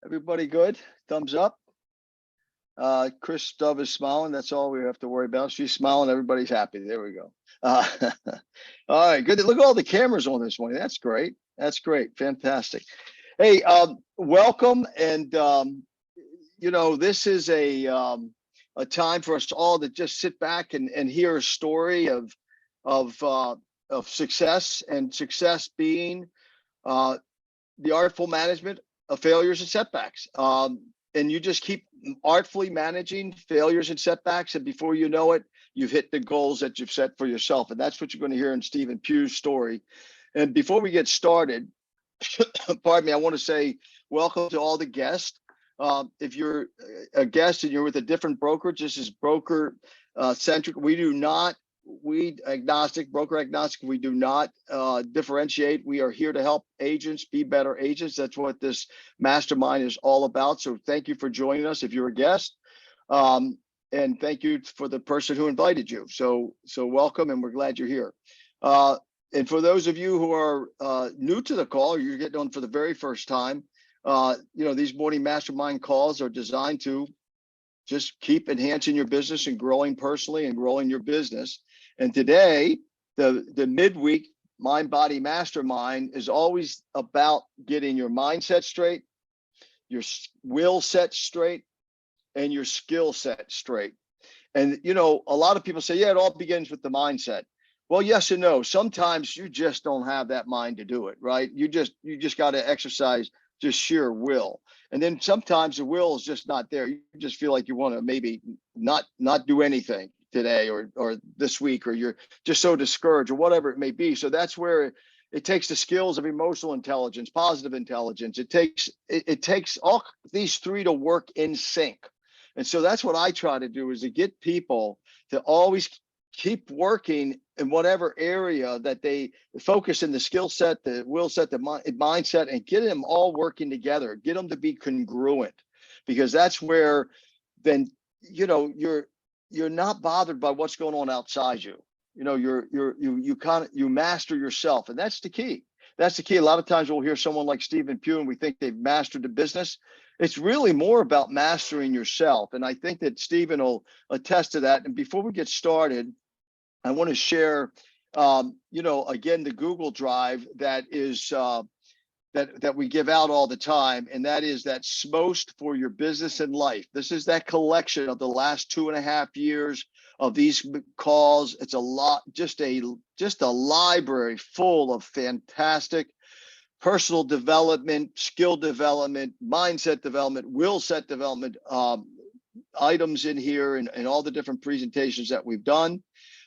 Everybody good? Thumbs up. Chris Dove is smiling. That's all we have to worry about. She's smiling. Everybody's happy. There we go. All right, good. Look at all the cameras on this morning. That's great. That's great. Fantastic. Hey, welcome. And this is a time for us all to just sit back and hear a story of success, and success being the artful management of failures and setbacks. And you just keep artfully managing failures and setbacks, and before you know it, you've hit the goals that you've set for yourself. And that's what you're going to hear in Stephen Pugh's story. And before we get started, pardon me, I want to say welcome to all the guests. If you're a guest and you're with a different brokerage, this is broker centric. Broker agnostic, we do not differentiate. We are here to help agents be better agents. That's what this mastermind is all about. So thank you for joining us if you're a guest. And thank you for the person who invited you. So welcome, and we're glad you're here. And for those of you who are new to the call, or you're getting on for the very first time, these morning mastermind calls are designed to just keep enhancing your business and growing personally and growing your business. And today, the midweek Mind Body Mastermind is always about getting your mindset straight, your will set straight, and your skill set straight. And a lot of people say, yeah, it all begins with the mindset. Well, yes and no. Sometimes you just don't have that mind to do it, right? You just got to exercise just sheer will. And then sometimes the will is just not there. You just feel like you want to maybe not do anything today or this week, or you're just so discouraged or whatever it may be. So that's where it takes the skills of emotional intelligence, positive intelligence. It takes all these three to work in sync. And so that's what I try to do, is to get people to always keep working in whatever area that they focus in, the skill set, the will set, the mindset, and get them all working together, get them to be congruent, because that's where then, you're not bothered by what's going on outside you. You master yourself, and that's the key. That's the key. A lot of times we'll hear someone like Stephen Pugh and we think they've mastered the business. It's really more about mastering yourself. And I think that Stephen will attest to that. And before we get started, I want to share, again, the Google Drive that is that we give out all the time, and that is that SMOST for your business and life. This is that collection of the last 2.5 years of these calls. It's a lot, just a library full of fantastic personal development, skill development, mindset development, will set development items in here, and all the different presentations that we've done.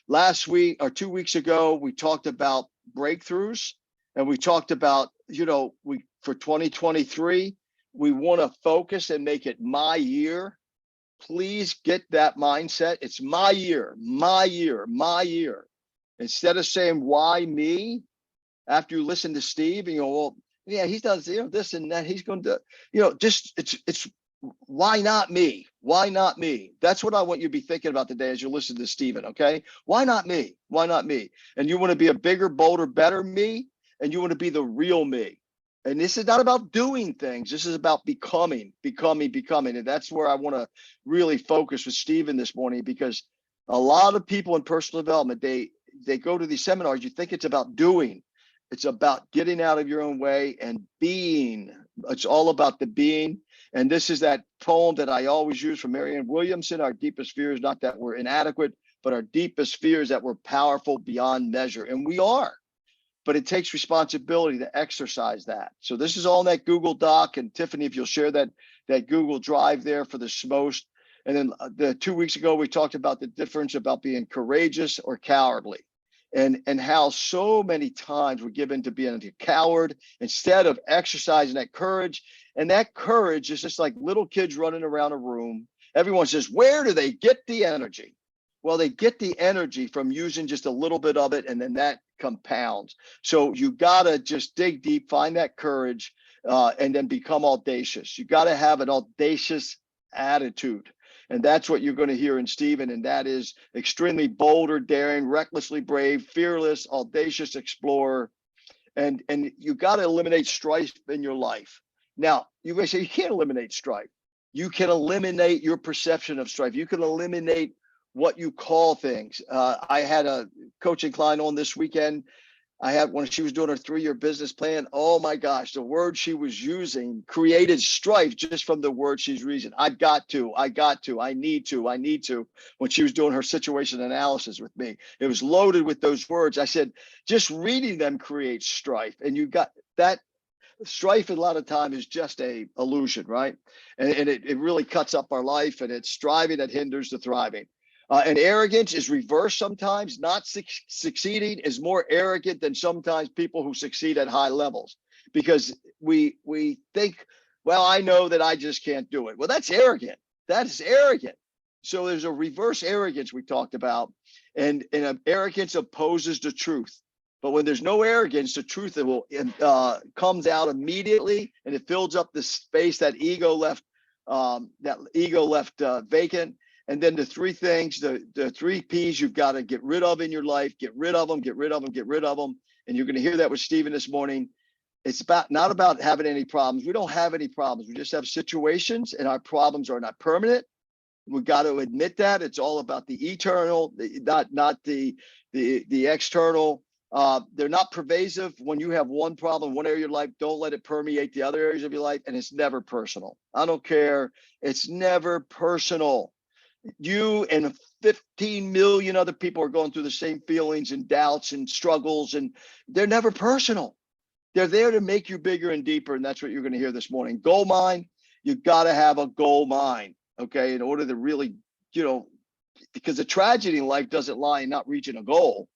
Last week or 2 weeks ago, we talked about breakthroughs, and we talked about, for 2023, we want to focus and make it my year. Please get that mindset. It's my year, my year, my year. Instead of saying, why me? After you listen to Steve and you go, well, yeah, he does, this and that. He's going to, it's why not me? Why not me? That's what I want you to be thinking about today as you listen to Stephen, okay? Why not me? Why not me? And you want to be a bigger, bolder, better me, and you want to be the real me. And this is not about doing things. This is about becoming. And that's where I want to really focus with Stephen this morning, because a lot of people in personal development, they go to these seminars, you think it's about doing. It's about getting out of your own way and being. It's all about the being. And this is that poem that I always use from Marianne Williamson: our deepest fear is not that we're inadequate, but our deepest fear is that we're powerful beyond measure. And we are, but it takes responsibility to exercise that. So this is all in that Google Doc. And Tiffany, if you'll share that Google Drive there for the SMOST. And then the 2 weeks ago, we talked about the difference about being courageous or cowardly. And how so many times we're given to being a coward instead of exercising that courage. And that courage is just like little kids running around a room. Everyone says, where do they get the energy? Well, they get the energy from using just a little bit of it, and then that compounds. So you got to just dig deep, find that courage, and then become audacious. You got to have an audacious attitude. And that's what you're going to hear in Stephen. And that is extremely bold or daring, recklessly brave, fearless, audacious explorer. And you got to eliminate strife in your life. Now, you may say you can't eliminate strife. You can eliminate your perception of strife. You can eliminate what you call things. I had a coaching client on this weekend. I had when she was doing her 3-year business plan. Oh my gosh, the word she was using created strife just from the word she's using. I've got to, I need to. When she was doing her situation analysis with me, it was loaded with those words. I said, just reading them creates strife. And you got that strife a lot of time is just a illusion, right? And it really cuts up our life, and it's striving that hinders the thriving. And arrogance is reversed sometimes. Not succeeding is more arrogant than sometimes people who succeed at high levels, because we think, well, I know that I just can't do it. Well, that's arrogant. That is arrogant. So there's a reverse arrogance we talked about, and arrogance opposes the truth. But when there's no arrogance, the truth will comes out immediately, and it fills up the space that ego left vacant. And then the three things, the 3 P's you've got to get rid of in your life. Get rid of them, get rid of them, get rid of them. And you're going to hear that with Stephen this morning. It's not about having any problems. We don't have any problems. We just have situations, and our problems are not permanent. We've got to admit that. It's all about the eternal, not the external. They're not pervasive. When you have one problem, one area of your life, don't let it permeate the other areas of your life. And it's never personal. I don't care. It's never personal. You and 15 million other people are going through the same feelings and doubts and struggles, and they're never personal. They're there to make you bigger and deeper. And that's what you're going to hear this morning. Goal mind. You've got to have a goal mind. Okay. In order to really, because the tragedy in life doesn't lie in not reaching a goal.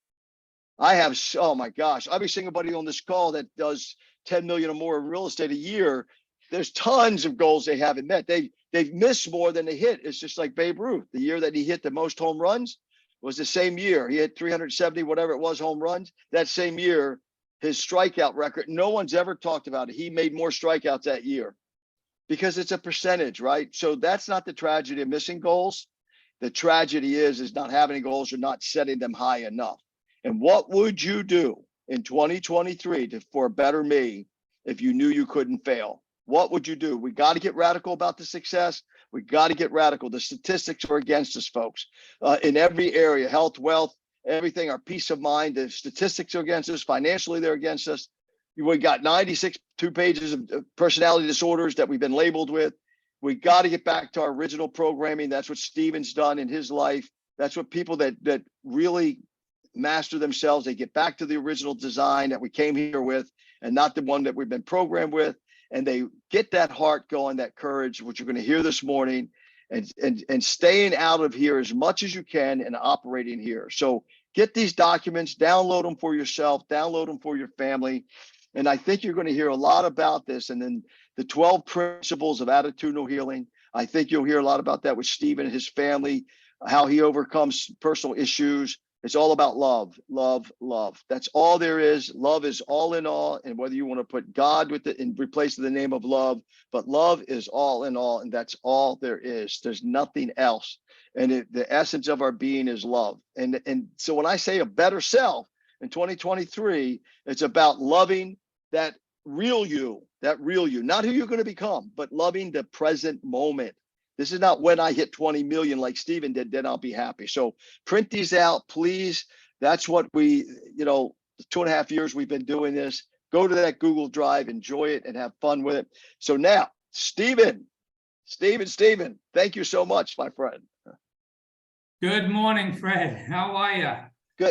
Oh my gosh, every single buddy on this call that does 10 million or more in real estate a year, there's tons of goals they haven't met. They've missed more than they hit. It's just like Babe Ruth. The year that he hit the most home runs was the same year. He had 370, whatever it was, home runs. That same year, his strikeout record, no one's ever talked about it. He made more strikeouts that year because it's a percentage, right? So that's not the tragedy of missing goals. The tragedy is not having goals or not setting them high enough. And what would you do in 2023 for a better me if you knew you couldn't fail? What would you do? We got to get radical about the success. We got to get radical. The statistics are against us, folks, in every area, health, wealth, everything, our peace of mind. The statistics are against us. Financially, they're against us. We got 2 pages of personality disorders that we've been labeled with. We got to get back to our original programming. That's what Stephen's done in his life. That's what people that really master themselves, they get back to the original design that we came here with, and not the one that we've been programmed with. And they get that heart going, that courage, which you're going to hear this morning, and staying out of here as much as you can and operating here. So get these documents, download them for yourself, download them for your family. And I think you're going to hear a lot about this. And then the 12 principles of attitudinal healing. I think you'll hear a lot about that with Stephen and his family, how he overcomes personal issues. It's all about love, love, love. That's all there is. Love is all in all. And whether you want to put God with it and replace the name of love, but love is all in all. And that's all there is. There's nothing else. And the essence of our being is love. And so when I say a better self in 2023, it's about loving that real you, not who you're going to become, but loving the present moment. This is not when I hit 20 million like Stephen did, then I'll be happy. So print these out, please. That's what we, 2.5 years we've been doing this. Go to that Google Drive, enjoy it, and have fun with it. So now, Stephen, thank you so much, my friend. Good morning, Fred. How are you?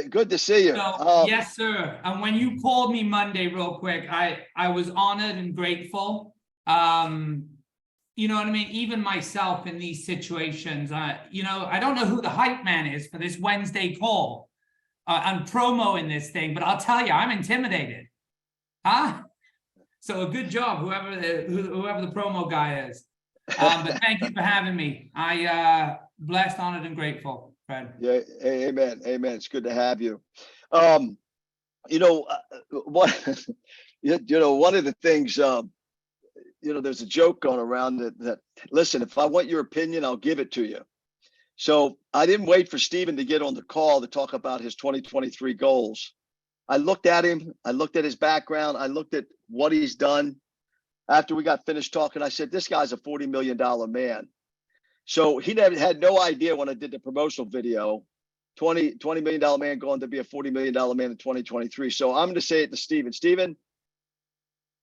Good to see you. So, yes, sir. And when you called me Monday real quick, I was honored and grateful. You know what I mean? Even myself in these situations, I don't know who the hype man is for this Wednesday call. I'm promoing this thing, but I'll tell you, I'm intimidated. Huh? So a good job, whoever the promo guy is. But thank you for having me. Blessed, honored, and grateful, Fred. Yeah, amen. It's good to have you. One of the things, there's a joke going around that listen, if I want your opinion, I'll give it to you. So I didn't wait for Stephen to get on the call to talk about his 2023 goals. I looked at him. I looked at his background. I looked at what he's done. after we got finished talking, I said, this guy's a $40 million man. So he never had no idea when I did the promotional video, $20 million man going to be a $40 million man in 2023. So I'm going to say it to Steven. Steven,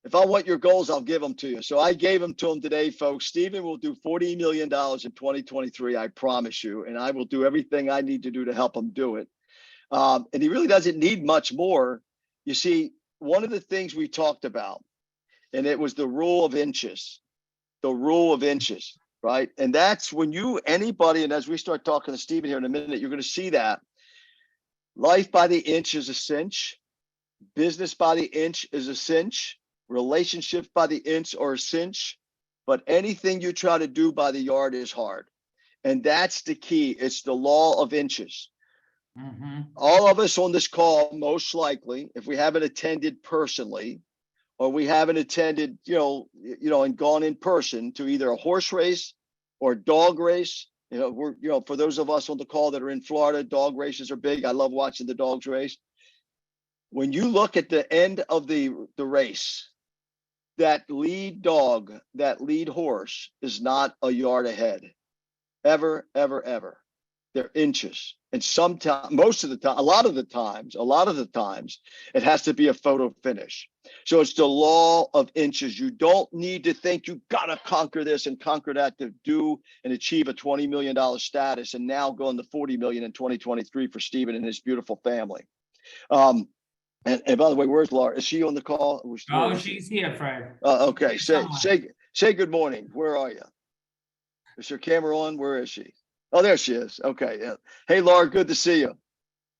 if I want your goals, I'll give them to you. So I gave them to him today, folks. Steven will do $40 million in 2023. I promise you. And I will do everything I need to do to help him do it. And he really doesn't need much more. You see, one of the things we talked about, and it was the rule of inches, right? And that's when anybody, and as we start talking to Steven here in a minute, you're going to see that life by the inch is a cinch. Business by the inch is a cinch. Relationships by the inch or a cinch. But anything you try to do by the yard is hard. And that's the key. It's the law of inches. Mm-hmm. All of us on this call, most likely, if we haven't attended personally, or we haven't attended, and gone in person to either a horse race or a dog race, for those of us on the call that are in Florida, dog races are big. I love watching the dogs race. When you look at the end of the race, that lead dog, that lead horse is not a yard ahead, ever, ever, ever. They're inches. And sometimes, most of the time, a lot of the times, it has to be a photo finish. So it's the law of inches. You don't need to think you got to conquer this and conquer that to do and achieve a $20 million status and now going to $40 million in 2023 for Steven and his beautiful family. And by the way, where's Laura? Is she on the call? She's here, Fred. Okay. Say good morning. Where are you? Is your camera on? Where is she? Oh, there she is. Okay. Yeah. Hey, Laura, good to see you.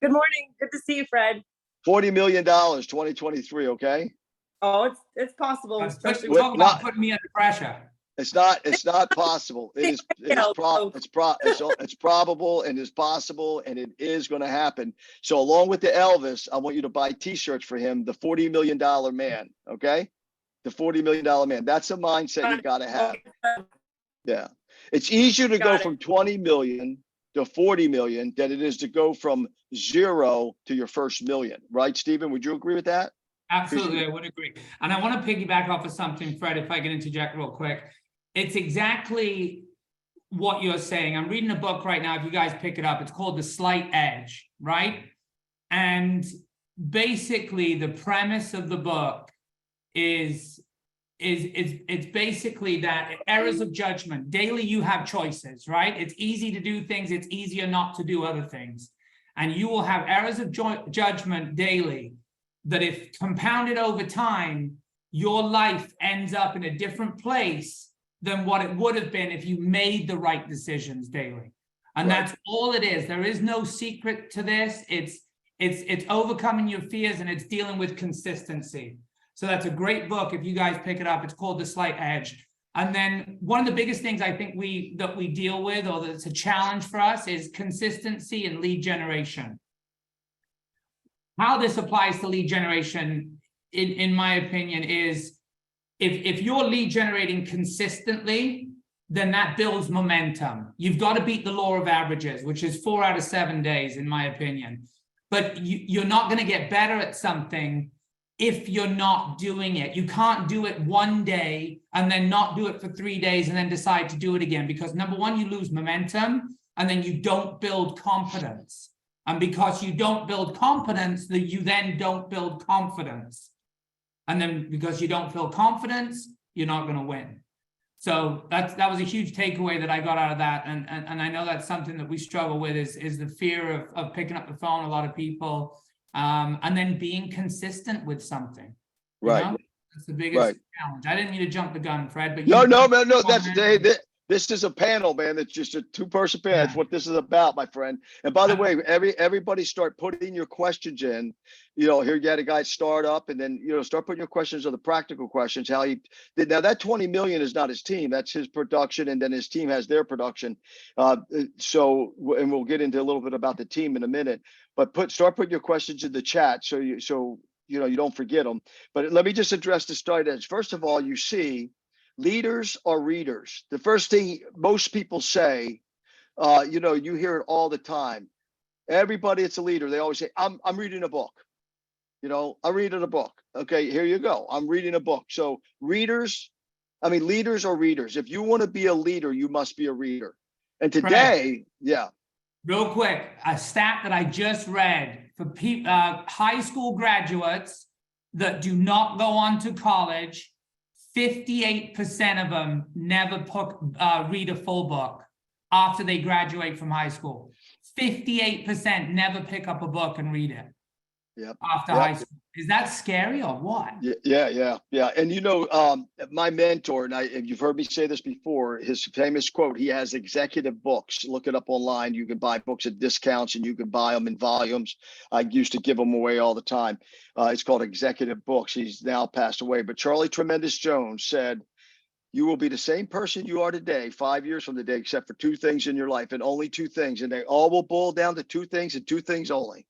Good morning. Good to see you, Fred. $40 million, 2023. Okay. Oh, it's possible. Especially talk about putting me under pressure. It's not possible. It's probable and is possible, and it is going to happen. So along with the Elvis, I want you to buy t-shirts for him, the $40 million man. Okay. The $40 million man. That's a mindset you got to have. Yeah. It's easier to go from 20 million to 40 million than it is to go from 0 to your first million. Right, Steven? Would you agree with that? Absolutely, I would agree. And I want to piggyback off of something, Fred, if I can interject real quick. It's exactly what you're saying. I'm reading a book right now. If you guys pick it up, it's called The Slight Edge, right? And basically the premise of the book is it's basically that errors of judgment. Daily, you have choices, right? It's easy to do things. It's easier not to do other things. And you will have errors of judgment daily that if compounded over time, your life ends up in a different place than what it would have been if you made the right decisions daily. And that's all it is. There is no secret to this. It's overcoming your fears and it's dealing with consistency. So that's a great book. If you guys pick it up, it's called The Slight Edge. And then one of the biggest things I think we deal with, or that's a challenge for us, is consistency and lead generation. How this applies to lead generation, in my opinion, is if you're lead generating consistently, then that builds momentum. You've got to beat the law of averages, which is 4 out of 7 days, in my opinion. But you're not going to get better at something if you're not doing it. You can't do it one day and then not do it for 3 days and then decide to do it again, because number one, you lose momentum and then you don't build confidence. And because you don't build confidence, you then don't build confidence. And then because you don't feel confidence, you're not going to win. So that was a huge takeaway that I got out of that. And I know that's something that we struggle with is the fear of picking up the phone, a lot of people, and then being consistent with something. Right. You know? That's the biggest challenge. I didn't mean to jump the gun, Fred, but no. This is a panel, man. It's just a 2-person panel. That's what this is about, my friend. And by the way, everybody start putting your questions in. Here you had a guy start up, and then start putting your questions on the practical questions. How he did. Now that 20 million is not his team. That's his production, and then his team has their production. And we'll get into a little bit about the team in a minute. But start putting your questions in the chat so you don't forget them. But let me just address the Slight Edge. First of all, you see, leaders are readers. The first thing most people say, you hear it all the time. Everybody that's a leader, they always say, I'm reading a book. I'm reading a book. Okay, here you go. I'm reading a book. So readers I mean, leaders are readers. If you want to be a leader, you must be a reader. And today, yeah. Real quick, a stat that I just read for high school graduates that do not go on to college, 58% of them never read a full book after they graduate from high school. 58% never pick up a book and read it. Yep. After high school. Is that scary or what? Yeah. And my mentor, and you've heard me say this before, his famous quote, he has executive books. Look it up online. You can buy books at discounts and you can buy them in volumes. I used to give them away all the time. It's called Executive Books. He's now passed away. But Charlie Tremendous Jones said, you will be the same person you are today, 5 years from today, except for two things in your life, and only two things. And they all will boil down to two things and two things only.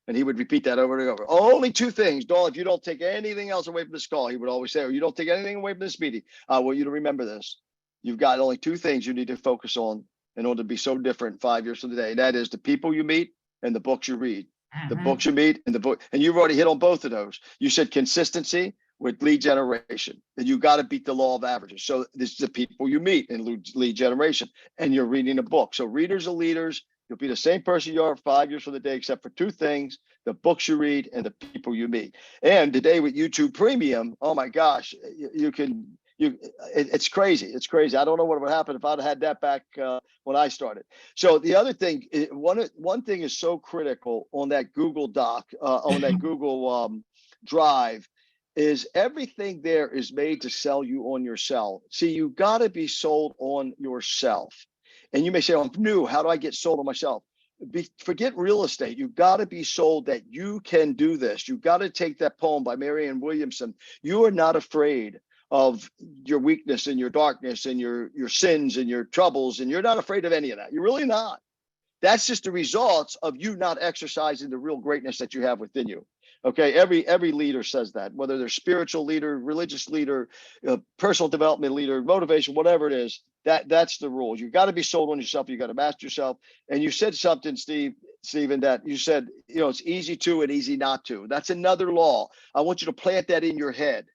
And he would repeat that over and over. Only two things, Dahl, if you don't take anything else away from this call, he would always say, or you don't take anything away from this meeting, I want you to remember this. You've got only two things you need to focus on in order to be so different 5 years from today. And that is the people you meet and the books you read. The books you meet and the book. And you've already hit on both of those. You said consistency with lead generation. And you got to beat the law of averages. So this is the people you meet in lead generation. And you're reading a book. So readers are leaders. You'll be the same person you are 5 years from the day, except for two things: the books you read and the people you meet. And today with YouTube Premium, oh my gosh, it's crazy. It's crazy. I don't know what would happen if I'd had that back when I started. So the other thing, one thing is so critical on that Google Doc, on that Google Drive, is everything there is made to sell you on yourself. See, you got to be sold on yourself. And you may say, I'm new. How do I get sold on myself? Forget real estate. You've got to be sold that you can do this. You've got to take that poem by Marianne Williamson. You are not afraid of your weakness and your darkness and your sins and your troubles. And you're not afraid of any of that. You're really not. That's just the results of you not exercising the real greatness that you have within you. Okay, every leader says that, whether they're spiritual leader, religious leader, personal development leader, motivation, whatever it is, that's the rules. You got to be sold on yourself. You got to master yourself. And you said something, Stephen, that you said, it's easy to and easy not to. That's another law. I want you to plant that in your head.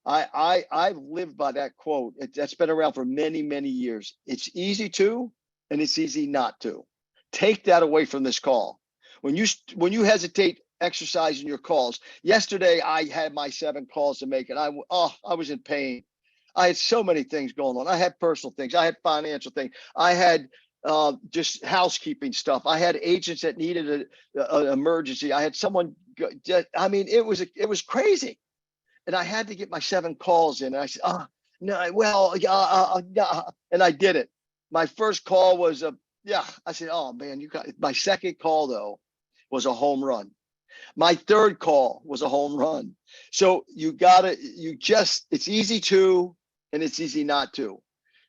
I've lived by that quote. That's been around for many, many years. It's easy to and it's easy not to. Take that away from this call. When you hesitate exercising your calls. Yesterday, I had my 7 calls to make, and I was in pain. I had so many things going on. I had personal things. I had financial things. I had just housekeeping stuff. I had agents that needed an emergency. I had someone. I mean, it was crazy, and I had to get my 7 calls in. And I said, and I did it. My first call was I said, oh man, you got. My second call though was a home run. My third call was a home run. So it's easy to, and it's easy not to.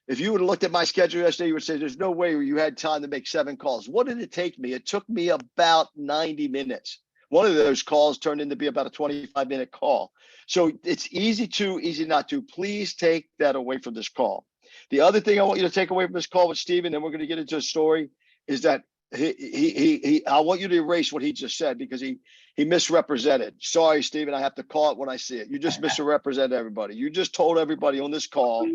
If you would have looked at my schedule yesterday, you would say, there's no way you had time to make 7 calls. What did it take me? It took me about 90 minutes. One of those calls turned into be about a 25-minute call. So it's easy to, easy not to. Please take that away from this call. The other thing I want you to take away from this call with Stephen, and we're going to get into a story, is that I want you to erase what he just said because he misrepresented. Sorry, Stephen, I have to call it when I see it. You just misrepresented everybody. You just told everybody on this call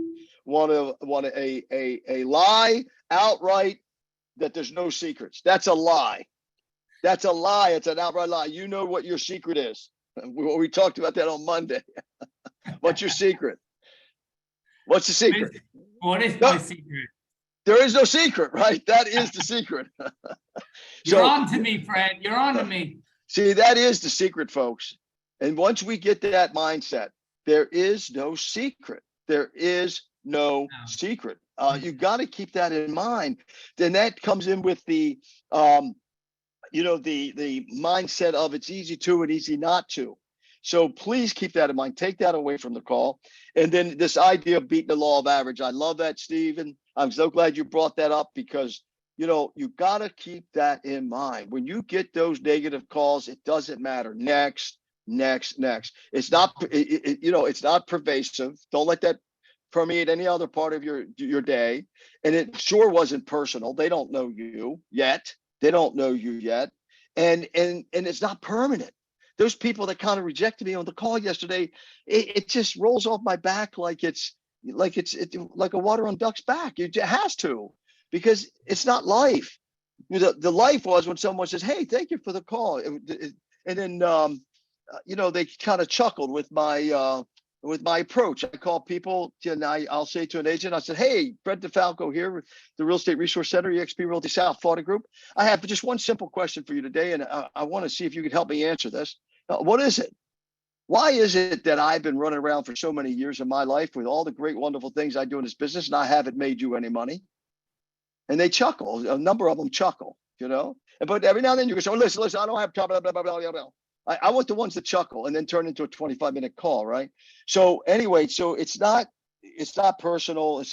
want a lie outright that there's no secrets. That's a lie. That's a lie. It's an outright lie. You know what your secret is. We talked about that on Monday. What's your secret? What's the secret? What is my secret? There is no secret, right? That is the secret. You're on to me, Fred. You're on to me. See, that is the secret, folks. And once we get to that mindset, there is no secret. There is no secret. You got to keep that in mind. Then that comes in with the mindset of it's easy to and easy not to. So please keep that in mind. Take that away from the call. And then this idea of beating the law of average. I love that, Stephen. I'm so glad you brought that up because, you got to keep that in mind. When you get those negative calls, it doesn't matter. Next. It's not, it's not pervasive. Don't let that permeate any other part of your day. And it sure wasn't personal. They don't know you yet. And it's not permanent. Those people that kind of rejected me on the call yesterday, it just rolls off my back like it's like it's like a water on duck's back. It has to, because it's not life. The life was when someone says, "Hey, thank you for the call," and then they kind of chuckled with my approach. I call people, and I'll say to an agent, I said, "Hey, Fred DeFalco here, the Real Estate Resource Center, eXp Realty South Florida Group. I have just one simple question for you today, and I want to see if you could help me answer this. What is it? Why is it that I've been running around for so many years of my life with all the great, wonderful things I do in this business, and I haven't made you any money?" And they chuckle. A number of them chuckle, But every now and then you can say, "Oh, listen, I don't have time, blah, blah, blah, blah, blah, blah." I want the ones that chuckle and then turn into a 25-minute call, right? So anyway, so it's not personal.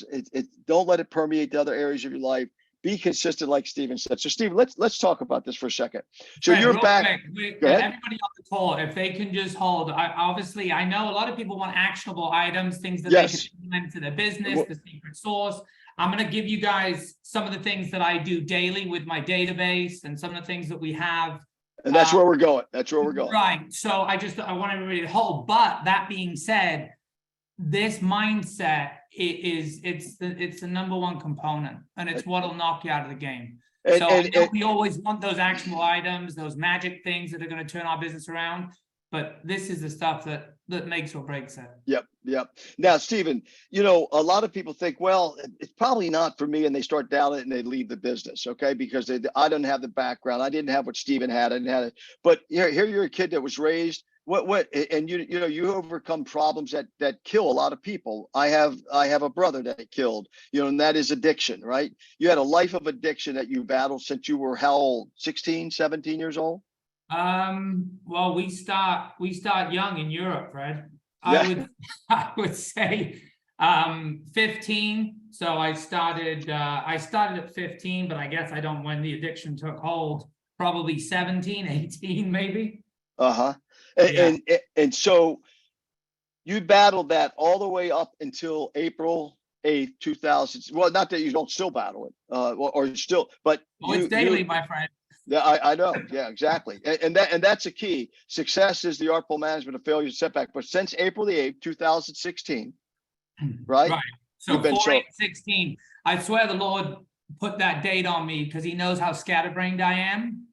Don't let it permeate the other areas of your life. Be consistent, like Steven said. So Steven, let's talk about this for a second. So Fred, you're real back. quick, Go ahead. everybody on the call, if they can just hold. Obviously, I know a lot of people want actionable items, things that Yes. they can implement into their business, Well- the secret sauce. I'm going to give you guys some of the things that I do daily with my database and some of the things that we have. And that's where we're going. That's where we're going. Right. So I want everybody to hold. But that being said, this mindset it's the number one component, and it's what'll knock you out of the game. And, So and, I know and we always want those actionable items, those magic things that are going to turn our business around. But this is the stuff that makes or breaks it. Yep. Now, Steven, a lot of people think, well, it's probably not for me, and they start down it and they leave the business, okay? Because I didn't have the background. I didn't have what Steven had. I didn't have it. But here you're a kid that was raised. And you overcome problems that kill a lot of people. I have a brother that killed, and that is addiction, right? You had a life of addiction that you battled since you were how old? 16, 17 years old? Well, we start young in Europe, Fred. Yeah. I would say 15. So I started at 15, but I guess I don't when the addiction took hold, probably 17, 18 maybe. Uh-huh. Yeah. And so you battled that all the way up until April 8th, 2000. Well, not that you don't still battle it, or still, but It's daily, my friend. Yeah, I know. Yeah, exactly. And that's a key. Success is the artful management of failure and setback. But since April the 8th, 2016, right? Right. So You've been 4/8/16. I swear the Lord put that date on me because he knows how scatterbrained I am.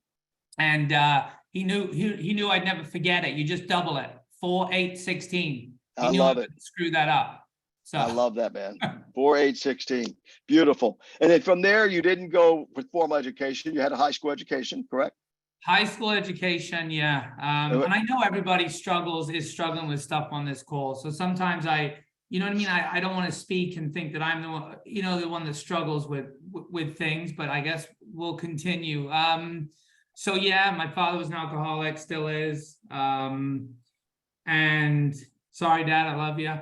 And he knew I'd never forget it. You just double it. 4/8/16. I love it. Screw that up. So I love that, man. 4/8/16. Beautiful. And then from there, you didn't go with formal education. You had a high school education, correct? high school education, yeah. And I know everybody is struggling with stuff on this call. So sometimes you know what I mean? I don't want to speak and think that I'm the one, the one that struggles with things, but I guess we'll continue. So yeah, my father was an alcoholic, still is. And sorry, Dad, I love you.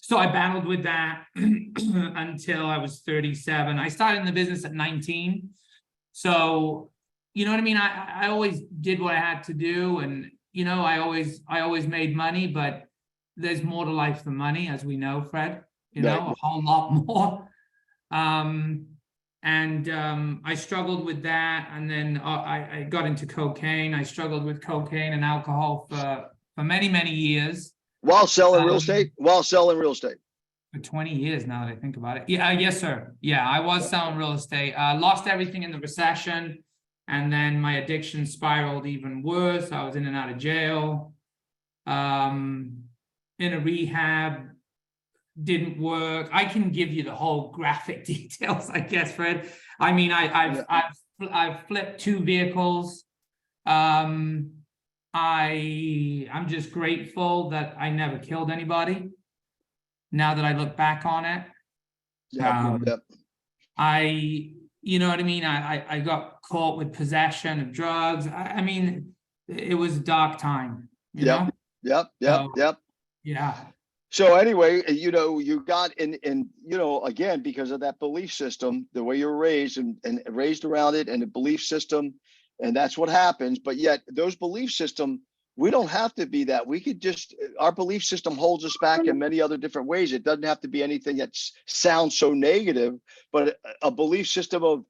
So I battled with that until I was 37. I started in the business at 19. So, you know what I mean? I always did what I had to do, and I always made money, but there's more to life than money, as we know, Fred. A whole lot more. I struggled with that, and then I got into cocaine. I struggled with cocaine and alcohol for many, many years. While selling real estate? For 20 years now that I think about it. Yeah, yes, sir. Yeah, I was selling real estate. Lost everything in the recession, and then my addiction spiraled even worse. I was in and out of jail. In a rehab, didn't work. I can give you the whole graphic details, I guess, Fred. I mean, I've flipped 2 vehicles. I'm just grateful that I never killed anybody. Now that I look back on it, you know what I mean? I got caught with possession of drugs. I mean, it was a dark time, you know? Yep. Yeah. So anyway, you got in, again, because of that belief system, the way you're raised and raised around it, and the belief system, and that's what happens. But yet those belief system, we don't have to be that. We could our belief system holds us back in many other different ways. It doesn't have to be anything that sounds so negative, but a belief system of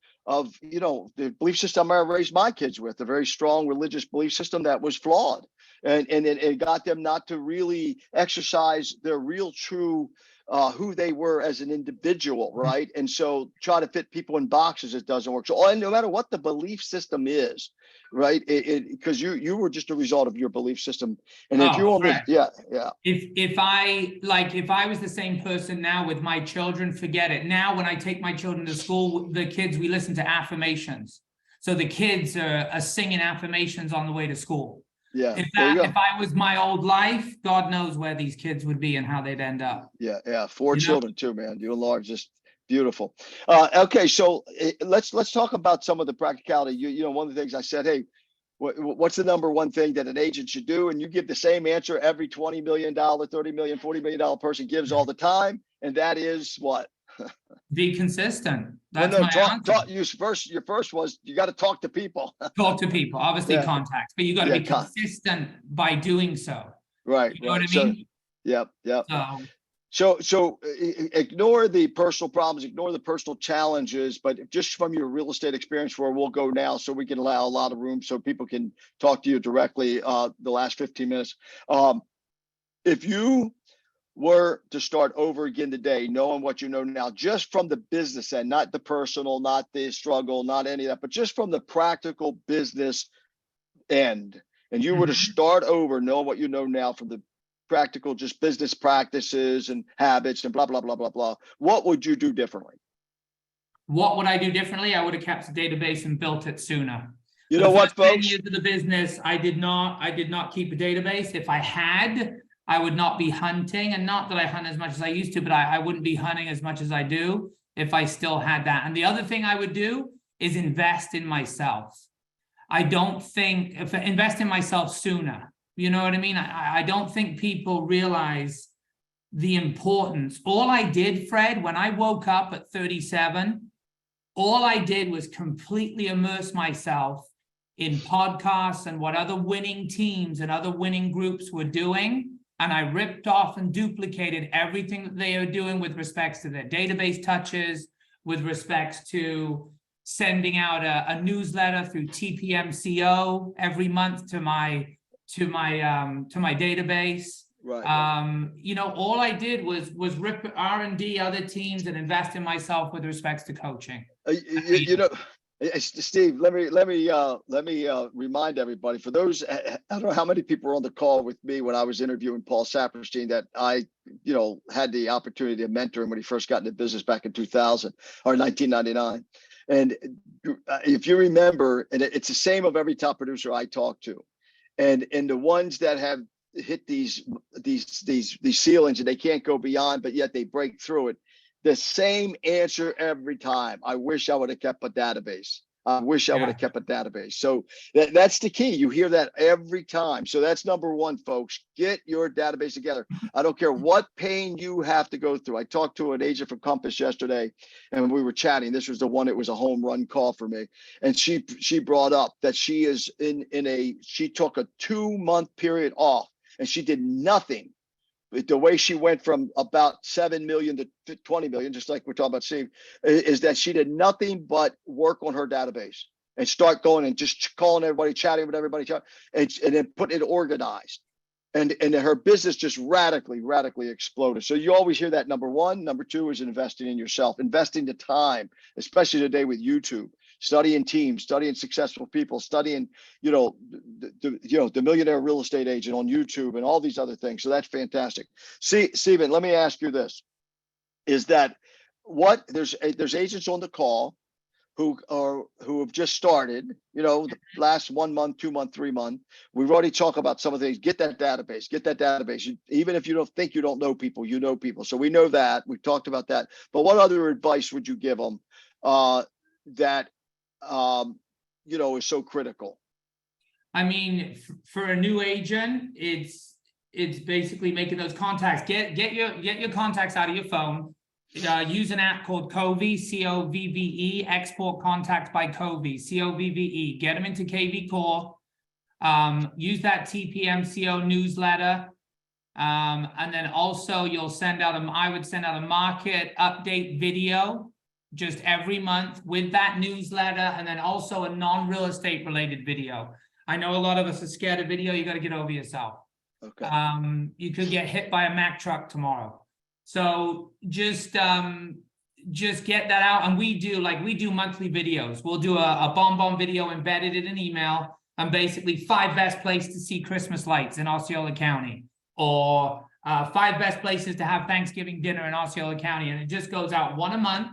the belief system I raised my kids with, a very strong religious belief system that was flawed. and it got them not to really exercise their real true who they were as an individual, right? And so try to fit people in boxes, it doesn't work. So, and no matter what the belief system is, right? Because you were just a result of your belief system, and if Oh, you only, Fred. yeah. If I was the same person now with my children, forget it. Now, when I take my children to school, the kids, we listen to affirmations. So the kids are singing affirmations on the way to school. Yeah, If there you go. if I was my old life, God knows where these kids would be and how they'd end up. Yeah, 4 You know? children too, man. You and Laura, just beautiful. Okay, so let's talk about some of the practicality. You know, one of the things I said, hey, what's the number one thing that an agent should do? And you give the same answer every $20 million, $30 million, $40 million person gives all the time, and that is what? Be consistent. That's Well, no, my answer. your first was you got to talk to people. Talk to people, obviously Yeah. contacts, but you got to Yeah, be consistent by doing so. Right, You know what I So, mean? yep. So So ignore the personal problems, ignore the personal challenges, but just from your real estate experience, where we'll go now, so we can allow a lot of room so people can talk to you directly the last 15 minutes. If you were to start over again today, knowing what you know now, just from the business end, not the personal, not the struggle, not any of that, but just from the practical business end, and you were to start over knowing what you know now from the practical, just business practices and habits and blah, blah, blah, blah, blah, what would you do differently? what would I do differently? I would have kept the database and built it sooner. You For know the what, first 10 folks? years of the business, I did not keep a database. If I had, I would not be hunting, and not that I hunt as much as I used to, but I wouldn't be hunting as much as I do if I still had that. And the other thing I would do is invest in myself. I don't think invest in myself sooner. You know what I mean? I don't think people realize the importance. All I did, Fred, when I woke up at 37, all I did was completely immerse myself in podcasts and what other winning teams and other winning groups were doing. And I ripped off and duplicated everything that they are doing with respects to their database touches, with respects to sending out a newsletter through TPMCO every month to my database. Right. You know, all I did was rip R&D other teams and invest in myself with respects to coaching. You know, Steve, let me remind everybody, for those, I don't know how many people were on the call with me when I was interviewing Paul Saperstein, that I, had the opportunity to mentor him when he first got into business back in 2000 or 1999. And if you remember, and it's the same of every top producer I talk to, and the ones that have hit these ceilings and they can't go beyond, but yet they break through it. The same answer every time. I wish I would have kept a database. I wish I would have kept a database. So that's the key. You hear that every time. So that's number one, folks. Get your database together. I don't care what pain you have to go through. I talked to an agent from Compass yesterday, and we were chatting. This was the one, it was a home run call for me. And she brought up that she is she took a 2-month period off, and she did nothing. The way she went from about 7 million to 20 million, just like we're talking about, Steve, is that she did nothing but work on her database and start going and just calling everybody, chatting with everybody, and then put it organized. And her business just radically exploded. So you always hear that, number one. Number two is investing in yourself, investing the time, especially today with YouTube, studying teams, studying successful people, studying, the Millionaire Real Estate Agent on YouTube and all these other things. So that's fantastic. See, Stephen, let me ask you this, is that there's agents on the call who have just started, the last 1 month, 2 month, 3 month. We've already talked about some of the things. Get that database. Even if you don't think you don't know people, you know people. So we know that. We've talked about that. But what other advice would you give them that is so critical? I mean, for a new agent, it's basically making those contacts. Get your contacts out of your phone. Use an app called Covey, COVVE, export contacts by Covey, COVVE. Get them into KV Core. Use that TPMCO newsletter. And then also I would send out a market update video just every month with that newsletter, and then also a non-real estate related video. I know a lot of us are scared of video. You got to get over yourself. Okay. You could get hit by a Mack truck tomorrow. So just get that out. And we do monthly videos. We'll do a bomb video embedded in an email, and basically 5 best places to see Christmas lights in Osceola County, or 5 best places to have Thanksgiving dinner in Osceola County. And it just goes out one a month,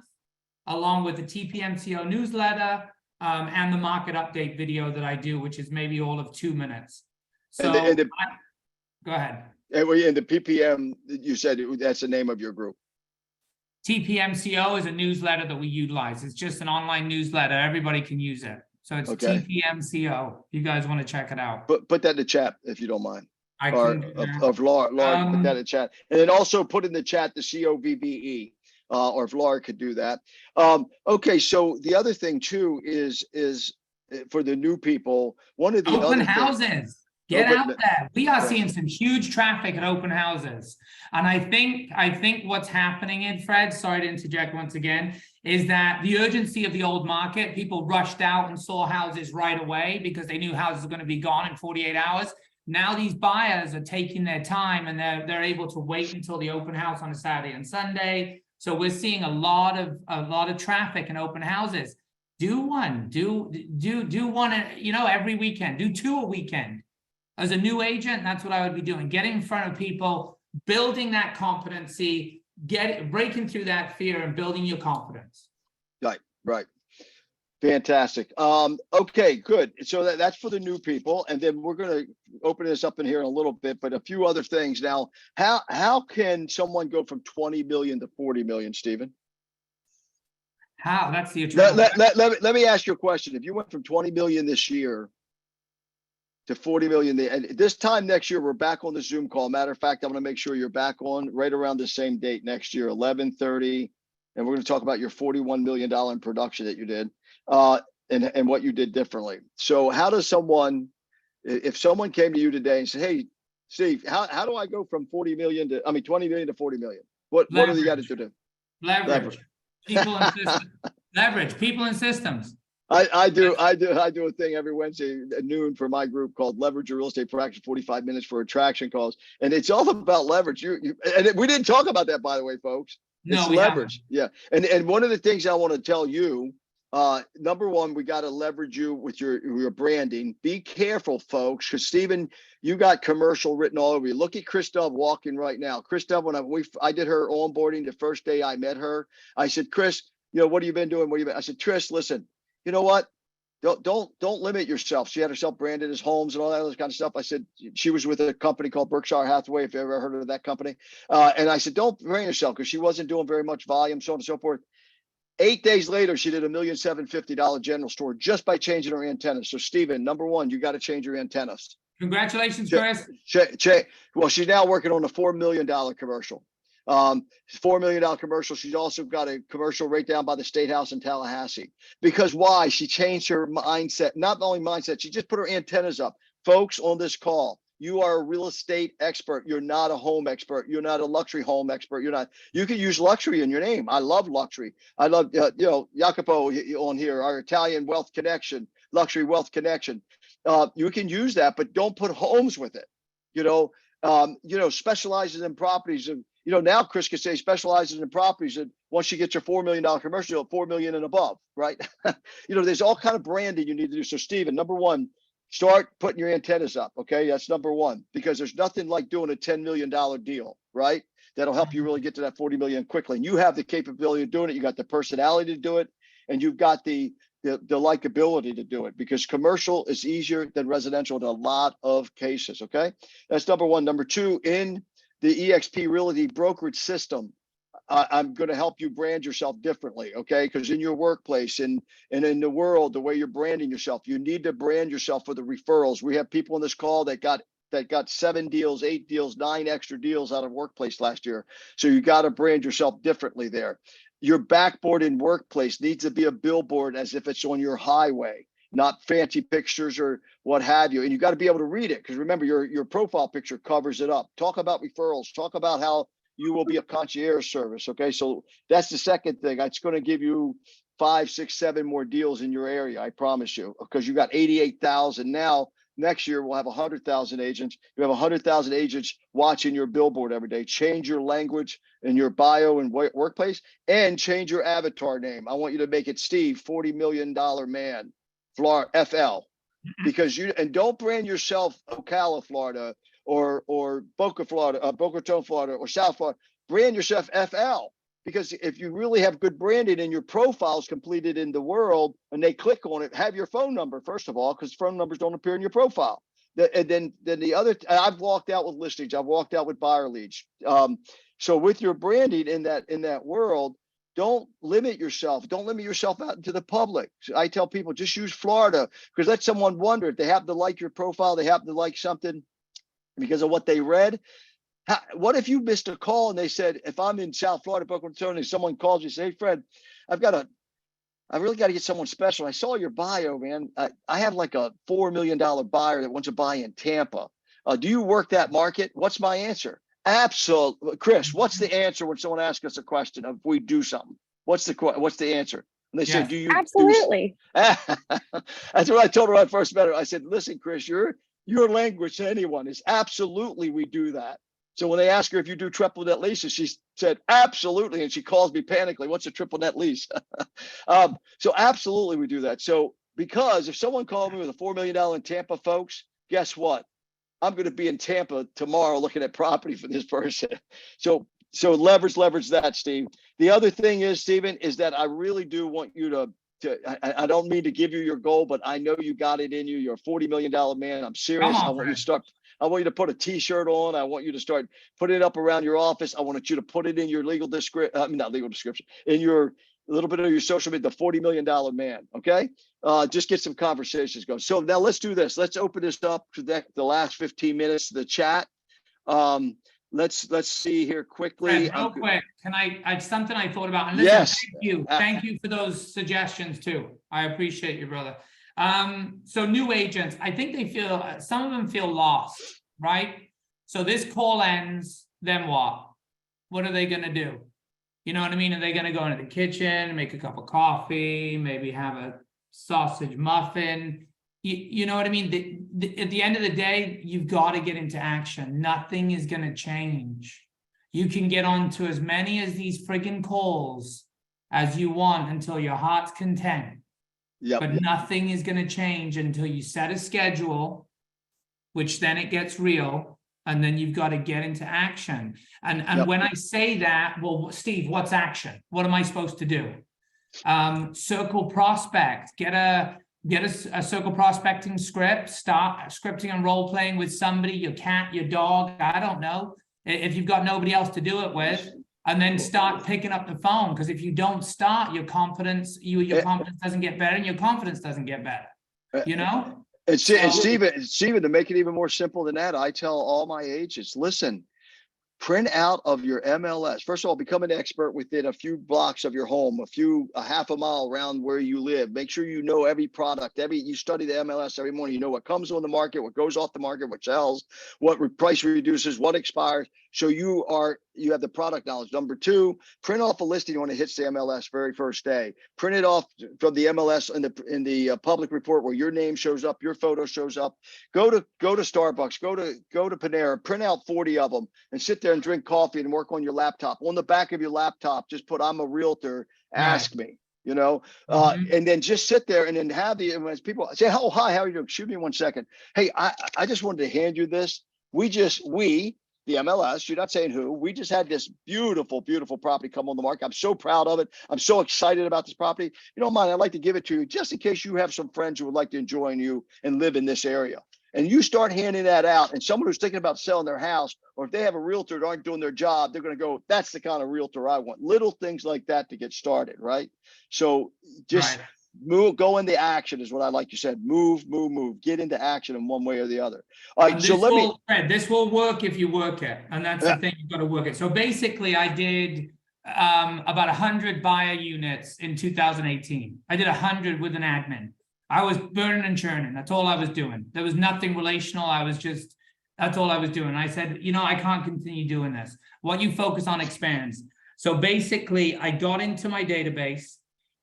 along with the TPMCO newsletter, and the market update video that I do, which is maybe all of 2 minutes. So go ahead. And the PPM, you said that's the name of your group. TPMCO is a newsletter that we utilize. It's just an online newsletter. Everybody can use it. So it's Okay. TPMCO. If you guys want to check it out. Put that in the chat if you don't mind. I Or can, of Laura, put that in the chat. And then also put in the chat the COVVE, or if Laura could do that. Okay, so the other thing too is for the new people, one of the open other houses. Get Open- out there. We are Right. seeing some huge traffic at open houses. And I think what's happening in, Fred, sorry to interject once again, is that the urgency of the old market, people rushed out and saw houses right away because they knew houses were going to be gone in 48 hours. Now these buyers are taking their time, and they're able to wait until the open house on a Saturday and Sunday. So we're seeing a lot of traffic in open houses. Do one, do one, every weekend. Do 2 a weekend. As a new agent, that's what I would be doing. Getting in front of people, building that competency, breaking through that fear and building your confidence. Right. Fantastic. Okay, good. So that's for the new people. And then we're going to open this up in here in a little bit, but a few other things. Now, how can someone go from 20 million to 40 million, Stephen? How? That's the Let me ask you a question. If you went from 20 million this year to 40 million, and this time next year, we're back on the Zoom call. Matter of fact, I'm going to make sure you're back on right around the same date next year, 11/30. And we're going to talk about your $41 million in production that you did, and what you did differently. So how does someone, if someone came to you today and said, hey, Steve, how do I go from 20 million to 40 million? What do you got to do? Leverage. People and systems. Leverage people and systems. I do a thing every Wednesday at noon for my group called Leverage Your Real Estate Practice, 45 minutes for attraction calls. And it's all about leverage. We didn't talk about that, by the way, folks. No, it's we leverage. Yeah. And one of the things I want to tell you, number one, we got to leverage you with your branding. Be careful, folks, because Stephen, you got commercial written all over you. Look at Chris Dove walking right now. Chris Dove, when I did her onboarding the first day I met her, I said, Chris, what have you been doing? I said, Chris, listen, you know what? Don't limit yourself. She had herself branded as Homes and all that other kind of stuff. I said she was with a company called Berkshire Hathaway, if you ever heard of that company. And I said, don't brand yourself, because she wasn't doing very much volume, so on and so forth. 8 days later, she did $1,750,000 general store just by changing her antennas. So Stephen, number one, you got to change your antennas. Congratulations, Chris. Well, she's now working on a $4 million commercial. $4 million commercial. She's also got a commercial right down by the State House in Tallahassee. Because why? She changed her mindset. Not only mindset, she just put her antennas up. Folks on this call, you are a real estate expert. You're not a home expert. You're not a luxury home expert. You can use luxury in your name. I love luxury. I love, Jacopo on here, our Italian wealth connection, luxury wealth connection. You can use that, but don't put homes with it. Specializes in properties. And now Chris can say specializes in properties, and once she gets her $4 million commercial, 4 million and above, right? There's all kind of branding you need to do. So Stephen, number one, start putting your antennas up. Okay, that's number one, because there's nothing like doing a $10 million deal, right? That'll help you really get to that 40 million quickly. And you have the capability of doing it. You got the personality to do it, and you've got the likability to do it, because commercial is easier than residential in a lot of cases. Okay, that's number one. Number two, in the eXp Realty brokerage system, I'm going to help you brand yourself differently. Okay, because in your workplace and in the world, the way you're branding yourself, you need to brand yourself for the referrals. We have people on this call that got 7 deals, 8 deals, 9 extra deals out of workplace last year. So you got to brand yourself differently there. Your backboard in workplace needs to be a billboard as if it's on your highway, not fancy pictures or what have you. And you got to be able to read it, because remember, your profile picture covers it up. Talk about referrals. Talk about how you will be a concierge service. Okay, so that's the second thing. It's going to give you 5, 6, 7 more deals in your area. I promise you, because you got 88,000 now. Next year, we'll have 100,000 agents. You have 100,000 agents watching your billboard every day. Change your language in your bio and workplace, and change your avatar name. I want you to make it Steve, $40 million man, Florida, FL, because and don't brand yourself Ocala, Florida, or Boca, Florida, Boca Raton, Florida, or South Florida. Brand yourself FL. Because if you really have good branding and your profile's completed in the world and they click on it, have your phone number, first of all, because phone numbers don't appear in your profile. And then the other, I've walked out with listings, I've walked out with buyer leads. So with your branding in that world, don't limit yourself. Don't limit yourself out into the public. I tell people, just use Florida, because let someone wonder if they happen to like your profile, they happen to like something because of what they read. What if you missed a call and they said, if I'm in South Florida, Boca Raton, and someone calls you and says, hey, Fred, I really got to get someone special. I saw your bio, man. I have like a $4 million buyer that wants to buy in Tampa. Do you work that market? What's my answer? Absolutely. Chris, what's the answer when someone asks us a question of if we do something? What's the answer? And they say, do you? Absolutely. That's what I told her when I first met her. I said, listen, Chris, your language to anyone is absolutely, we do that. So when they ask her if you do triple net leases, she said, absolutely. And she calls me panically, what's a triple net lease? So absolutely we do that. So because if someone called me with a $4 million in Tampa, folks, guess what? I'm going to be in Tampa tomorrow looking at property for this person. So leverage that, Steve. The other thing is, Stephen, is that I really do want you to I don't mean to give you your goal, but I know you got it in you. You're a $40 million man. I'm serious. I want you to put a t-shirt on. I want you to start putting it up around your office. I want you to put it in your not legal description, in your little bit of your social media, the $40 million man. Okay. Just get some conversations going. So now let's do this. Let's open this up to the last 15 minutes of the chat. Let's see here quickly. Fred, real quick, can I something I thought about, and listen, Yes. Thank you for those suggestions too. I appreciate you, brother. So new agents, I think some of them feel lost, right? So this call ends, then what? What are they gonna do? You know what I mean? Are they gonna go into the kitchen, make a cup of coffee, maybe have a sausage muffin? You know what I mean? At the end of the day, you've got to get into action. Nothing is going to change. You can get on to as many of these freaking calls as you want until your heart's content. Yep. But nothing is going to change until you set a schedule, which then it gets real, and then you've got to get into action. And when I say that, well, Steve, what's action? What am I supposed to do? Circle prospect, get a circle prospecting script, start scripting and role playing with somebody, your cat, your dog, I don't know, if you've got nobody else to do it with, and then start picking up the phone. Because if you don't start, your confidence doesn't get better, and your confidence doesn't get better, you know? And Stephen, to make it even more simple than that, I tell all my agents, listen, print out of your MLS. First of all, become an expert within a few blocks of your home, a half a mile around where you live. Make sure you know every product, you study the MLS every morning. You know what comes on the market, what goes off the market, what sells, what price reduces, what expires. So you have the product knowledge. Number two, print off a listing when it hits the MLS very first day. Print it off from the MLS in the public report where your name shows up, your photo shows up. Go to Starbucks, go to Panera, print out 40 of them and sit there and drink coffee and work on your laptop. On the back of your laptop, just put, I'm a realtor, ask me, you know, and then just sit there and then have as people say, oh, hi, how are you doing? Shoot me 1 second. Hey, I just wanted to hand you this. The MLS, you're not saying who, we just had this beautiful, beautiful property come on the market. I'm so proud of it. I'm so excited about this property. You don't mind, I'd like to give it to you just in case you have some friends who would like to join you and live in this area. And you start handing that out, and someone who's thinking about selling their house, or if they have a realtor that aren't doing their job, they're going to go, that's the kind of realtor I want. Little things like that to get started, right? So just go into action is what I like you said. Move, get into action in one way or the other. All right, Fred, this will work if you work it, and that's the thing, you've got to work it. So basically I did about 100 buyer units in 2018. I did 100 with an admin. I was burning and churning. That's all I was doing. There was nothing relational. That's all I was doing. I said, you know, I can't continue doing this. What you focus on expands. So basically I got into my database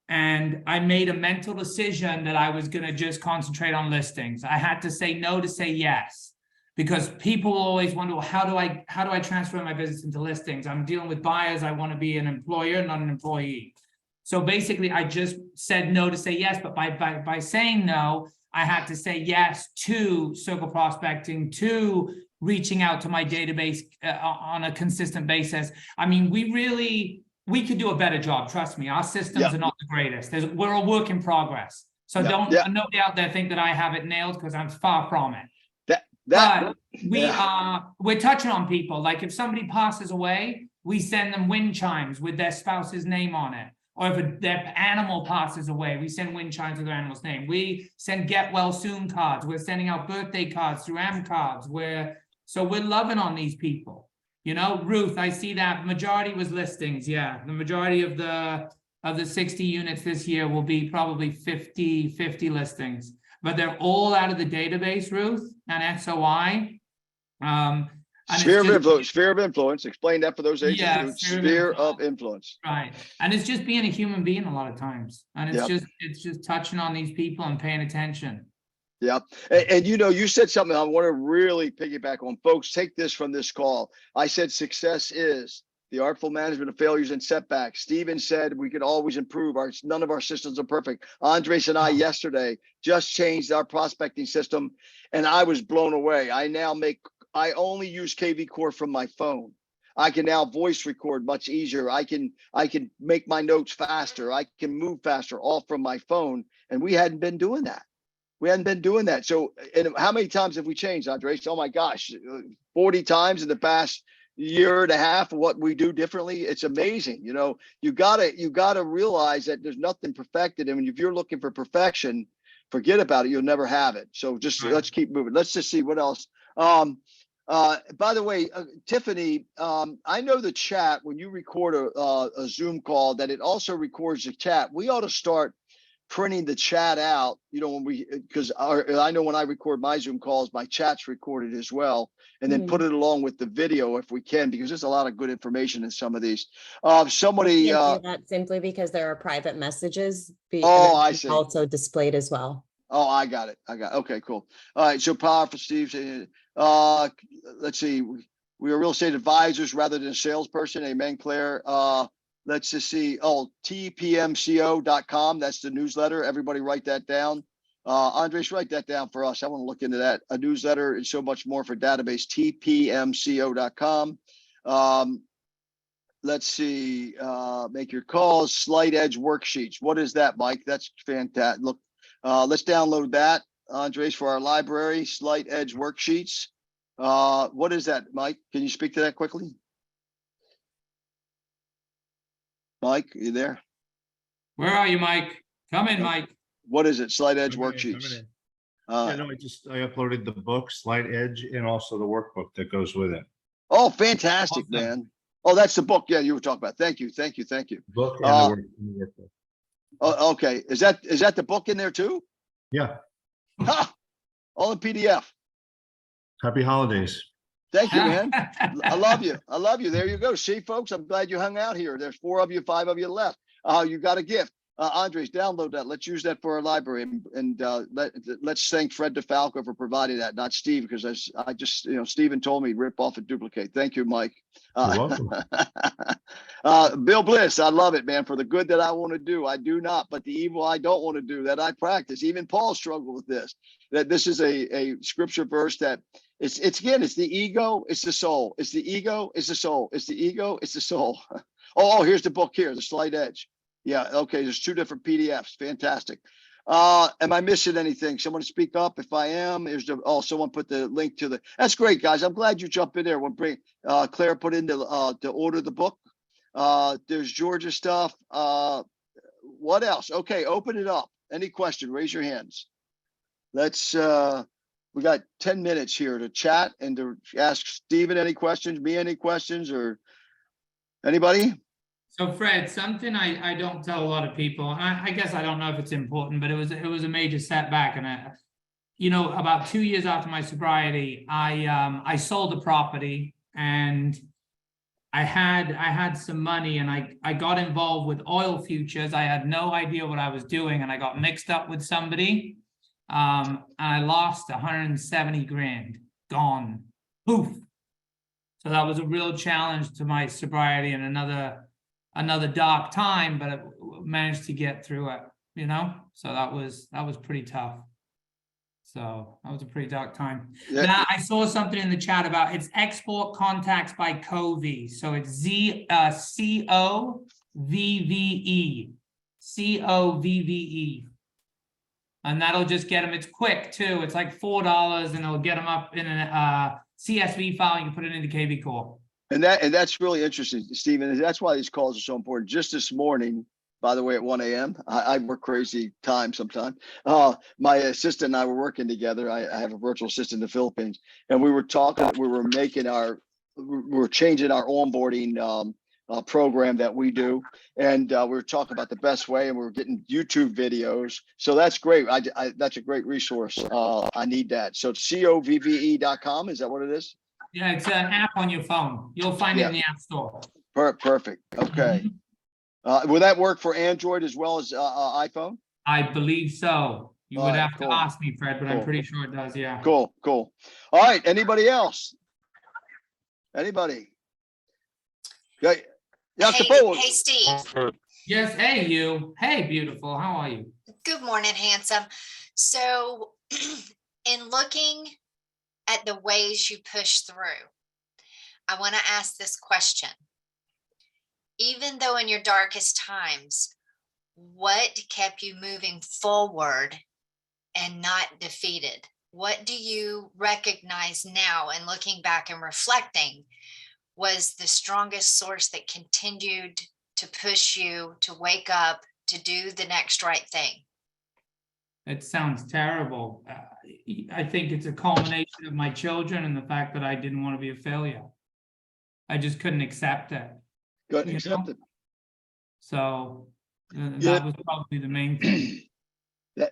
And I made a mental decision that I was going to just concentrate on listings. I had to say no to say yes, because people always wonder, well, how do I transfer my business into listings? I'm dealing with buyers. I want to be an employer, not an employee. So basically, I just said no to say yes, but by saying no, I had to say yes to circle prospecting, to reaching out to my database on a consistent basis. I mean, we could do a better job. Trust me, our systems are not the greatest. We're a work in progress. So don't nobody out there think that I have it nailed, because I'm far from it. But we're touching on people. Like if somebody passes away, we send them wind chimes with their spouse's name on it. Or if their animal passes away, we send wind chimes with their animal's name. We send get well soon cards. We're sending out birthday cards through M-Cards. So we're loving on these people. You know, Ruth, I see that majority was listings. Yeah, the majority of the 60 units this year will be probably 50 listings. But they're all out of the database, Ruth, and SOI. Sphere of influence. Explain that for those agents. Yeah, sphere of influence. Right. And it's just being a human being a lot of times. And it's just touching on these people and paying attention. Yeah. And you know, you said something I want to really piggyback on. Folks, take this from this call. I said success is the artful management of failures and setbacks. Steven said we could always improve. None of our systems are perfect. Andres and I yesterday just changed our prospecting system, and I was blown away. I only use KV Core from my phone. I can now voice record much easier. I can make my notes faster. I can move faster all from my phone. And we hadn't been doing that. So, and how many times have we changed, Andres? Oh my gosh, 40 times in the past year and a half of what we do differently. It's amazing. You know, you gotta realize that there's nothing perfected. And if you're looking for perfection, forget about it. You'll never have it. So just let's keep moving. Let's just see what else. By the way, Tiffany, I know the chat, when you record a Zoom call, that it also records the chat. We ought to start printing the chat out, you know, because I know when I record my Zoom calls, my chat's recorded as well, and then put it along with the video if we can, because there's a lot of good information in some of these. Somebody can't do that simply because there are private messages. I see. Also displayed as well. Oh, I got it. Okay, cool. All right. So powerful, Steve. Let's see. We are real estate advisors rather than a salesperson. Amen, Claire. Let's just see. Oh, tpmco.com. That's the newsletter. Everybody write that down. Andres, write that down for us. I want to look into that. A newsletter is so much more for database. tpmco.com. Let's see. Make your calls. Slight Edge worksheets. What is that, Mike? That's fantastic. Look, let's download that, Andres, for our library. Slight Edge worksheets. What is that, Mike? Can you speak to that quickly? Mike, are you there? Where are you, Mike? Come in, Mike. What is it? Slight Edge worksheets. I uploaded the book, Slight Edge, and also the workbook that goes with it. Oh, fantastic, man. Oh, that's the book. Yeah, you were talking about. Thank you. Book and the workbook. Oh, okay. Is that the book in there too? Yeah. All in PDF. Happy holidays. Thank you, man. I love you. There you go. See, folks, I'm glad you hung out here. There's 4 of you, 5 of you left. You got a gift. Andres, download that. Let's use that for our library, and let's thank Fred DeFalco for providing that, not Steve, because I just, Steven told me rip off and duplicate. Thank you, Mike. You're welcome. Bill Bliss, I love it, man. For the good that I want to do, I do not, but the evil I don't want to do, that I practice. Even Paul struggled with this. That this is a scripture verse that it's the ego, it's the soul. It's the ego, it's the soul. It's the ego, it's the soul. Oh, here's the book here, The Slight Edge. Yeah, okay, there's 2 different PDFs. Fantastic. Am I missing anything? Someone speak up if I am. Someone put the link to that's great, guys. I'm glad you jumped in there. We'll bring Claire put in to order the book. There's Georgia stuff. What else? Okay, open it up. Any question, raise your hands. Let's we got 10 minutes here to chat and to ask Steven any questions, me any questions, or anybody? So Fred, something I don't tell a lot of people, and I guess I don't know if it's important, but it was a major setback. And about 2 years after my sobriety, I sold the property, and I had some money and I got involved with oil futures. I had no idea what I was doing and I got mixed up with somebody. And I lost 170 grand, gone, poof. So that was a real challenge to my sobriety and another dark time, but I managed to get through it, you know? So that was pretty tough. So that was a pretty dark time. Yeah. Now, I saw something in the chat about it's export contacts by Covey. So it's COVVE. COVVE. And that'll just get them, it's quick too. It's like $4 and it'll get them up in a CSV file. You can put it into KV Core. And that's really interesting, Stephen. And that's why these calls are so important. Just this morning, by the way, at 1 a.m., I work crazy time sometimes. My assistant and I were working together. I have a virtual assistant in the Philippines, and we were talking. We were changing our onboarding program that we do, and we were talking about the best way, and we were getting YouTube videos. So that's great. That's a great resource. I need that. So it's COVVE.com. Is that what it is? Yeah, it's an app on your phone. You'll find it in the App Store. Perfect. Okay. Will that work for Android as well as iPhone? I believe so. You would have cool. to ask me, Fred, but I'm Cool. pretty sure it does, yeah. Cool. All right. Anybody else? Anybody? Okay. Yeah, Hey, Steve. Yes, hey, you. Hey, beautiful. How are you? Good morning, handsome. So in looking at the ways you push through, I want to ask this question. Even though in your darkest times, what kept you moving forward and not defeated? What do you recognize now and looking back and reflecting was the strongest source that continued to push you to wake up, to do the next right thing? It sounds terrible. I think it's a culmination of my children and the fact that I didn't want to be a failure. I just couldn't accept it. Good. You Accept know? it. So Yeah. that was probably the main thing.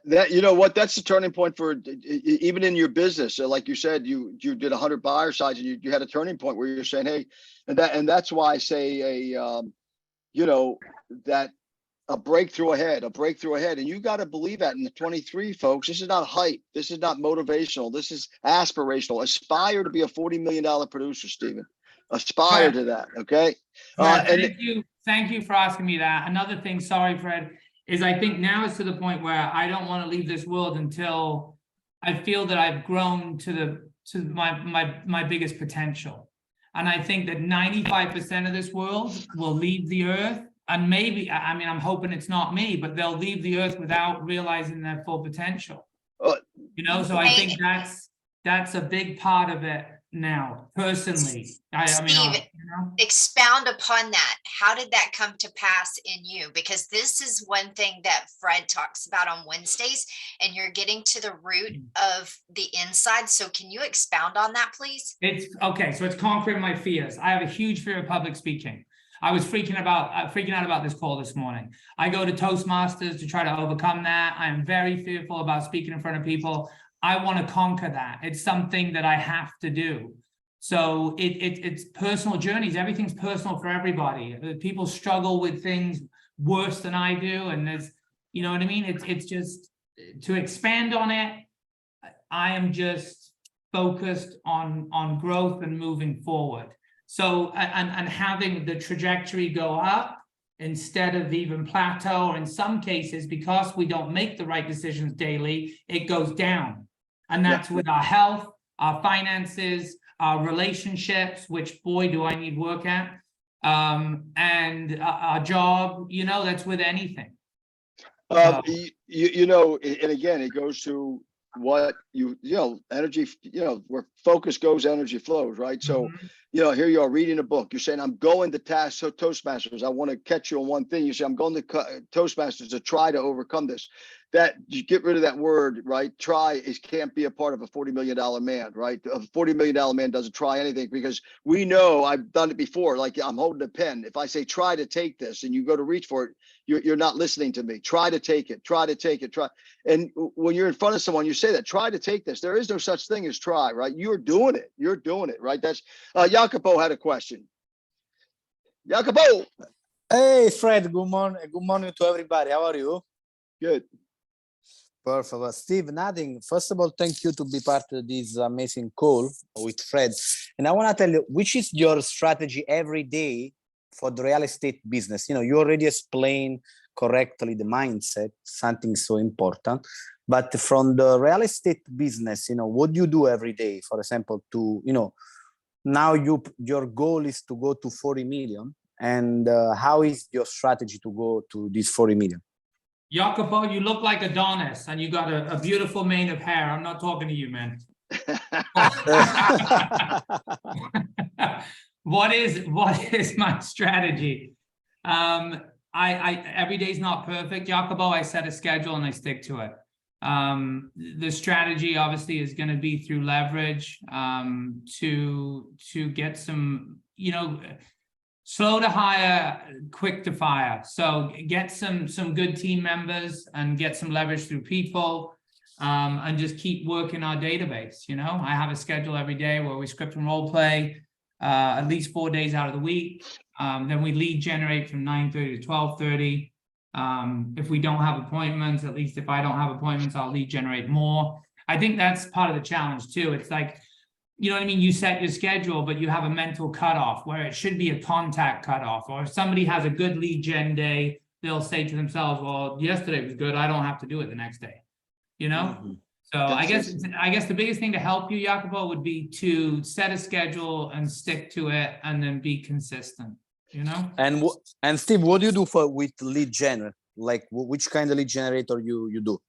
That you know what, that's the turning point for even in your business. So like you said, you did 100 buyer sides and you had a turning point where you're saying, hey, and that's why I say that a breakthrough ahead, and you got to believe that in the 23, folks. This is not hype. This is not motivational. This is aspirational. Aspire to be a $40 million producer, Stephen. Aspire Right. to that. Okay. Fred, And thank you for asking me that. Another thing, sorry, Fred, is I think now it's to the point where I don't want to leave this world until I feel that I've grown to my biggest potential. And I think that 95% of this world will leave the earth. And maybe, I mean, I'm hoping it's not me, but they'll leave the earth without realizing their full potential. So I think that's a big part of it now, personally. Steve, expound upon that. How did that come to pass in you? Because this is one thing that Fred talks about on Wednesdays, and you're getting to the root of the inside. So can you expound on that, please? It's okay. So it's conquering my fears. I have a huge fear of public speaking. I was freaking out about this call this morning. I go to Toastmasters to try to overcome that. I'm very fearful about speaking in front of people. I want to conquer that. It's something that I have to do. So it's personal journeys. Everything's personal for everybody. People struggle with things worse than I do. And there's, you know what I mean? It's just to expand on it. I am just focused on growth and moving forward. So, and having the trajectory go up instead of even plateau, or in some cases, because we don't make the right decisions daily, it goes down. And that's with our health, our finances, our relationships, which boy, do I need work at, and our job, that's with anything. and again, it goes to what energy, where focus goes, energy flows, right? So, here you are reading a book. You're saying, I'm going to Toastmasters. I want to catch you on one thing. You say, I'm going to Toastmasters to try to overcome this. That you get rid of that word, right? Try can't be a part of a $40 million man, right? A $40 million man doesn't try anything, because we know, I've done it before. Like, I'm holding a pen. If I say, try to take this, and you go to reach for it, you're not listening to me. Try to take it. And when you're in front of someone, you say that, try to take this. There is no such thing as try, right? You're doing it, right? That's Jacopo had a question. Jacopo. Hey, Fred. Good morning. Good morning to everybody. How are you? Good. Perfect. Well, Steve, nothing. First of all, thank you to be part of this amazing call with Fred. And I want to tell you, which is your strategy every day for the real estate business? You know, you already explained correctly the mindset, something so important. But from the real estate business, you know, what do you do every day? For example, to, you know, now your goal is to go to 40 million. And how is your strategy to go to this 40 million? Jacopo, you look like Adonis and you got a beautiful mane of hair. I'm not talking to you, man. What is my strategy? I every day's not perfect, Jacopo. I set a schedule and I stick to it. The strategy obviously is going to be through leverage, to get some, you know, slow to hire, quick to fire. So get some good team members and get some leverage through people, and just keep working our database. You know, I have a schedule every day where we script and role play, at least 4 days out of the week. Then we lead generate from 9:30 to 12:30. If we don't have appointments, at least if I don't have appointments, I'll lead generate more. I think that's part of the challenge too. It's like, you know what I mean? You set your schedule, but you have a mental cutoff where it should be a contact cutoff. Or if somebody has a good lead gen day, they'll say to themselves, well, yesterday was good. I don't have to do it the next day, you know? Mhm. So I guess the biggest thing to help you, Jacopo, would be to set a schedule and stick to it and then be consistent, you know? And Steve, what do you do with lead gen? Like which kind of lead generator you do?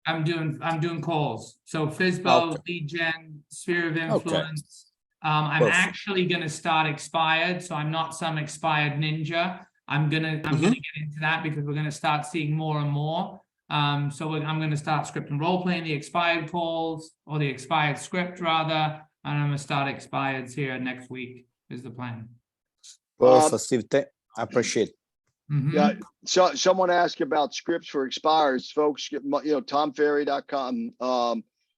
I'm doing calls. So FISBO, Okay. lead gen, sphere of influence. I'm Perfect. actually going to start expired. So I'm not some expired ninja. I'm gonna get into that because we're going to start seeing more and more. So I'm going to start script and role playing the expired calls, or the expired script rather. And I'm going to start expireds here next week is the plan. Perfect, Steve. I appreciate it. Mhm. Yeah. So someone asked about scripts for expires, folks. You know, TomFerry.com.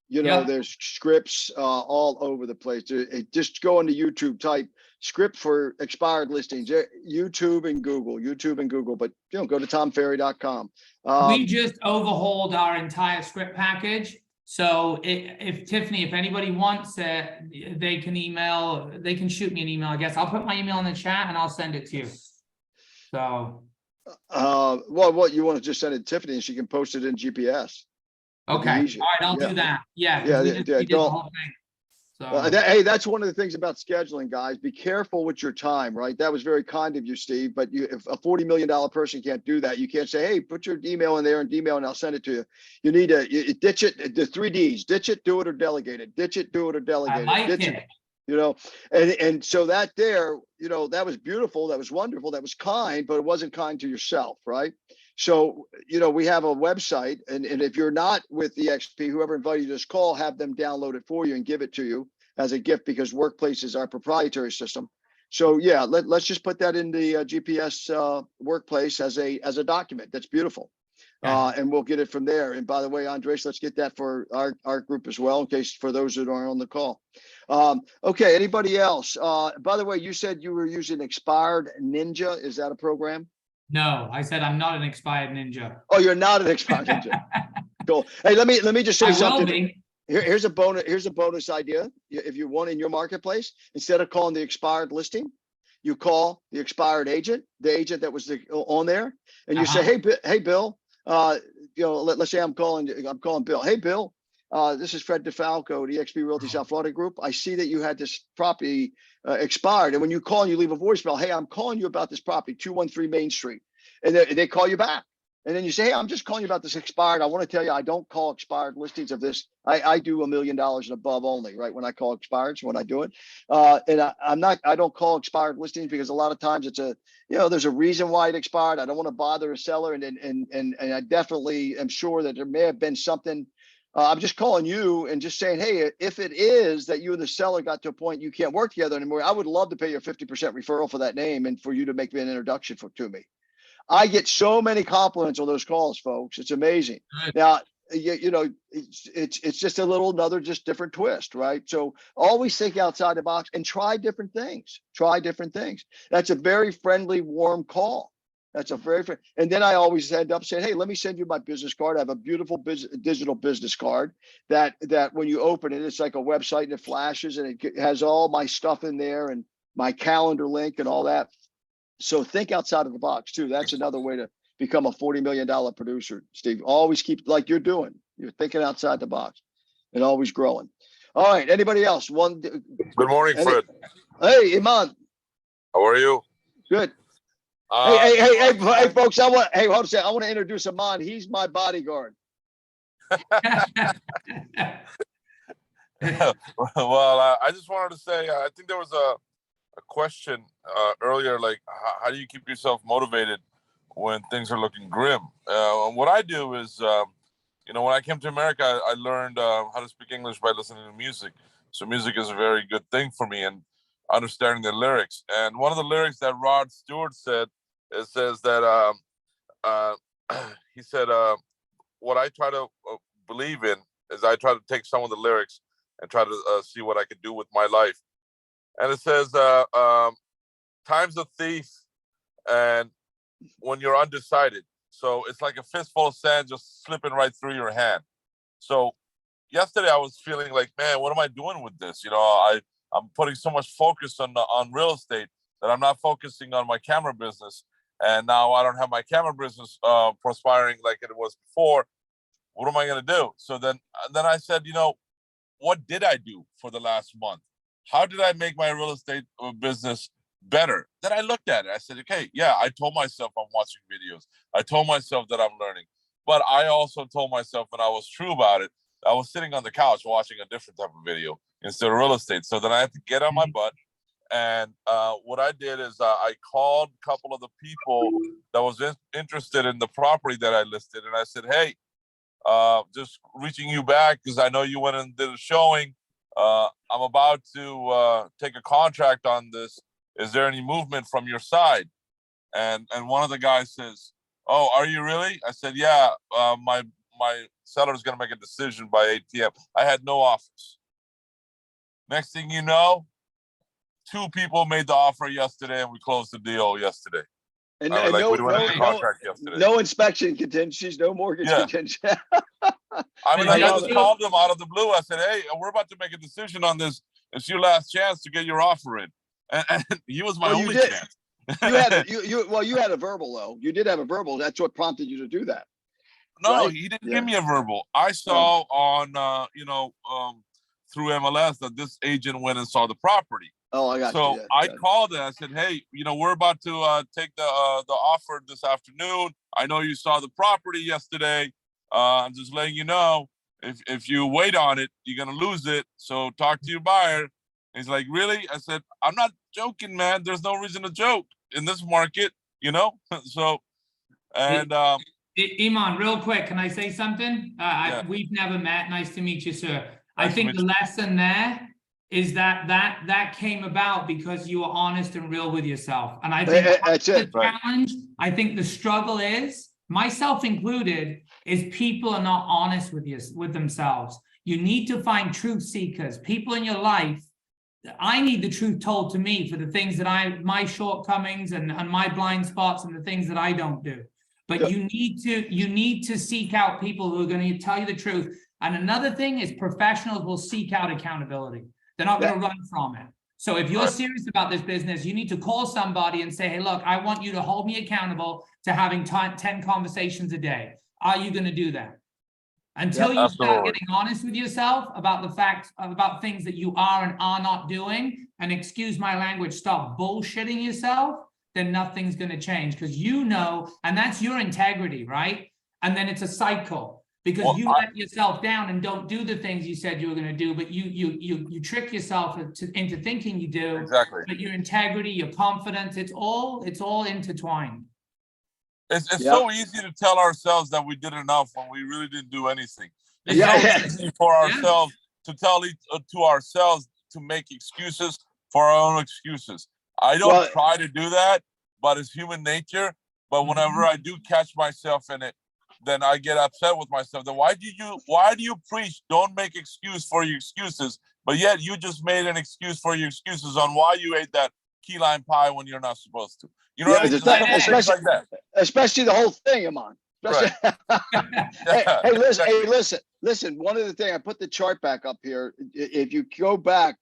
You know, Yeah. there's scripts all over the place. Just go into YouTube, type script for expired listings. YouTube and Google. But you know, go to TomFerry.com. We just overhauled our entire script package. So if Tiffany, if anybody wants it, they can shoot me an email, I guess. I'll put my email in the chat and I'll send it to you. So, Well, what you want to just send it to Tiffany and she can post it in GPS. That'd be okay, all easier. right, I'll Yeah. do that. Yeah, 'cause Yeah, we yeah, just yeah, redid the don't- whole thing. So, Hey, that's one of the things about scheduling, guys. Be careful with your time, right? That was very kind of you, Steve. But if a $40 million person can't do that, you can't say, hey, put your email in there and email and I'll send it to you. You need to ditch it. The 3 Ds: ditch it, do it, or delegate it. Ditch it, do it, or I delegate it. like Ditch it. you know, and so that there, you know, that was beautiful, that was wonderful, that was kind, but it wasn't kind to yourself, right? So, you know, we have a website, and if you're not with EXP, whoever invited you to this call, have them download it for you and give it to you as a gift, because Workplace is our proprietary system. So yeah, let's just put that in the GPS Workplace as a document. That's beautiful. And we'll get it from there. And by the way, Andres, let's get that for our group as well, in case for those that are on the call. Okay, anybody else? By the way, you said you were using Expired Ninja. Is that a program? No, I said I'm not an expired ninja. Oh, you're not an Expired Ninja. Cool. Hey, let me just say I will something. be. Here's a bonus idea. If you want in your marketplace, instead of calling the expired listing, you call the expired agent, the agent that was on there, and you say, hey, Bill, you know, let's say I'm calling Bill. Hey, Bill, this is Fred DeFalco, the EXP Realty South Florida Group. I see that you had this property expired. And when you call and you leave a voicemail, hey, I'm calling you about this property, 213 Main Street. And they call you back. And then you say, hey, I'm just calling you about this expired. I want to tell you, I don't call expired listings of this. I do $1 million and above only, right? When I call expireds, when I do it. And I don't call expired listings because a lot of times it's there's a reason why it expired. I don't want to bother a seller. And I definitely am sure that there may have been something. I'm just calling you and just saying, hey, if it is that you and the seller got to a point you can't work together anymore, I would love to pay you a 50% referral for that name and for you to make me an introduction to me. I get so many compliments on those calls, folks. It's amazing. Good. Now, you know, it's just a little another just different twist, right? So always think outside the box and try different things. Try different things. That's a very friendly, warm call. That's a very, and then I always end up saying, hey, let me send you my business card. I have a beautiful digital business card that when you open it, it's like a website and it flashes and it has all my stuff in there and my calendar link and all that. So think outside of the box too. That's another way to become a $40 million producer, Steve. Always keep like you're doing. You're thinking outside the box and always growing. All right. Anybody else? Good morning, Fred. Hey, Iman. How are you? Good. Uh, Hey, folks, hold on a second. I want to introduce Iman. He's my bodyguard. Well, I just wanted to say, I think there was a question earlier, like, how do you keep yourself motivated when things are looking grim? What I do is, when I came to America, I learned how to speak English by listening to music. So music is a very good thing for me and understanding the lyrics. And one of the lyrics that Rod Stewart said, it says that he said, what I try to believe in is I try to take some of the lyrics and try to see what I could do with my life. And it says, time's a thief and when you're undecided. So it's like a fistful of sand just slipping right through your hand. So yesterday I was feeling like, man, what am I doing with this? I'm putting so much focus on real estate that I'm not focusing on my camera business. And now I don't have my camera business prospiring like it was before. What am I going to do? So then I said, what did I do for the last month? How did I make my real estate business better? Then I looked at it. I said, okay, yeah, I told myself I'm watching videos. I told myself that I'm learning. But I also told myself, and I was true about it, I was sitting on the couch watching a different type of video instead of real estate. So then I had to get on my butt. And what I did is I called a couple of the people that was interested in the property that I listed. And I said, hey, just reaching you back because I know you went and did a showing. I'm about to take a contract on this. Is there any movement from your side? And one of the guys says, oh, are you really? I said, yeah, my seller is going to make a decision by 8 p.m. I had no offers. Next thing you know, 2 people made the offer yesterday and we closed the deal yesterday. And we went into contract yesterday. No inspection contingencies, no mortgage contingencies. I just called them out of the blue. I said, hey, we're about to make a decision on this. It's your last chance to get your offer in. And he was my only chance. You had a verbal though. You did have a verbal. That's what prompted you to do that. No, right? He didn't give me a verbal. I saw on through MLS that this agent went and saw the property. Oh, I got you. So I called and I said, hey, we're about to take the offer this afternoon. I know you saw the property yesterday. I'm just letting you know, if you wait on it, you're going to lose it. So talk to your buyer. He's like, really? I said, I'm not joking, man. There's no reason to joke in this market, So, and Iman, real quick, can I say something? We've never met. Nice to meet you, sir. I think the lesson there is that came about because you were honest and real with yourself. And I think that's it. The challenge, I think the struggle is, myself included, is people are not honest with themselves. You need to find truth seekers, people in your life. I need the truth told to me for the things that my shortcomings and my blind spots and the things that I don't do. But you need to seek out people who are going to tell you the truth. And another thing is professionals will seek out accountability. They're not going to run from it. So if you're serious about this business, you need to call somebody and say, hey, look, I want you to hold me accountable to having 10 conversations a day. Are you going to do that? Until you start getting honest with yourself about the facts, about things that you are and are not doing, and excuse my language, stop bullshitting yourself, then nothing's going to change because and that's your integrity, right? And then it's a cycle because you let yourself down and don't do the things you said you were going to do, but you trick yourself into thinking you do. Exactly. But your integrity, your confidence, it's all intertwined. It's so easy to tell ourselves that we did enough when we really didn't do anything. It's so easy for ourselves to tell to ourselves to make excuses for our own excuses. I don't try to do that, but it's human nature. But whenever I do catch myself in it, then I get upset with myself. Then why do you preach don't make excuse for your excuses, but yet you just made an excuse for your excuses on why you ate that key lime pie when you're not supposed to. You know Yeah, what I mean? it's Just not- little things like that. especially the whole thing, Amon. Especially- Yeah, Hey, listen, exactly. listen. One other thing, I put the chart back up here. If you go back,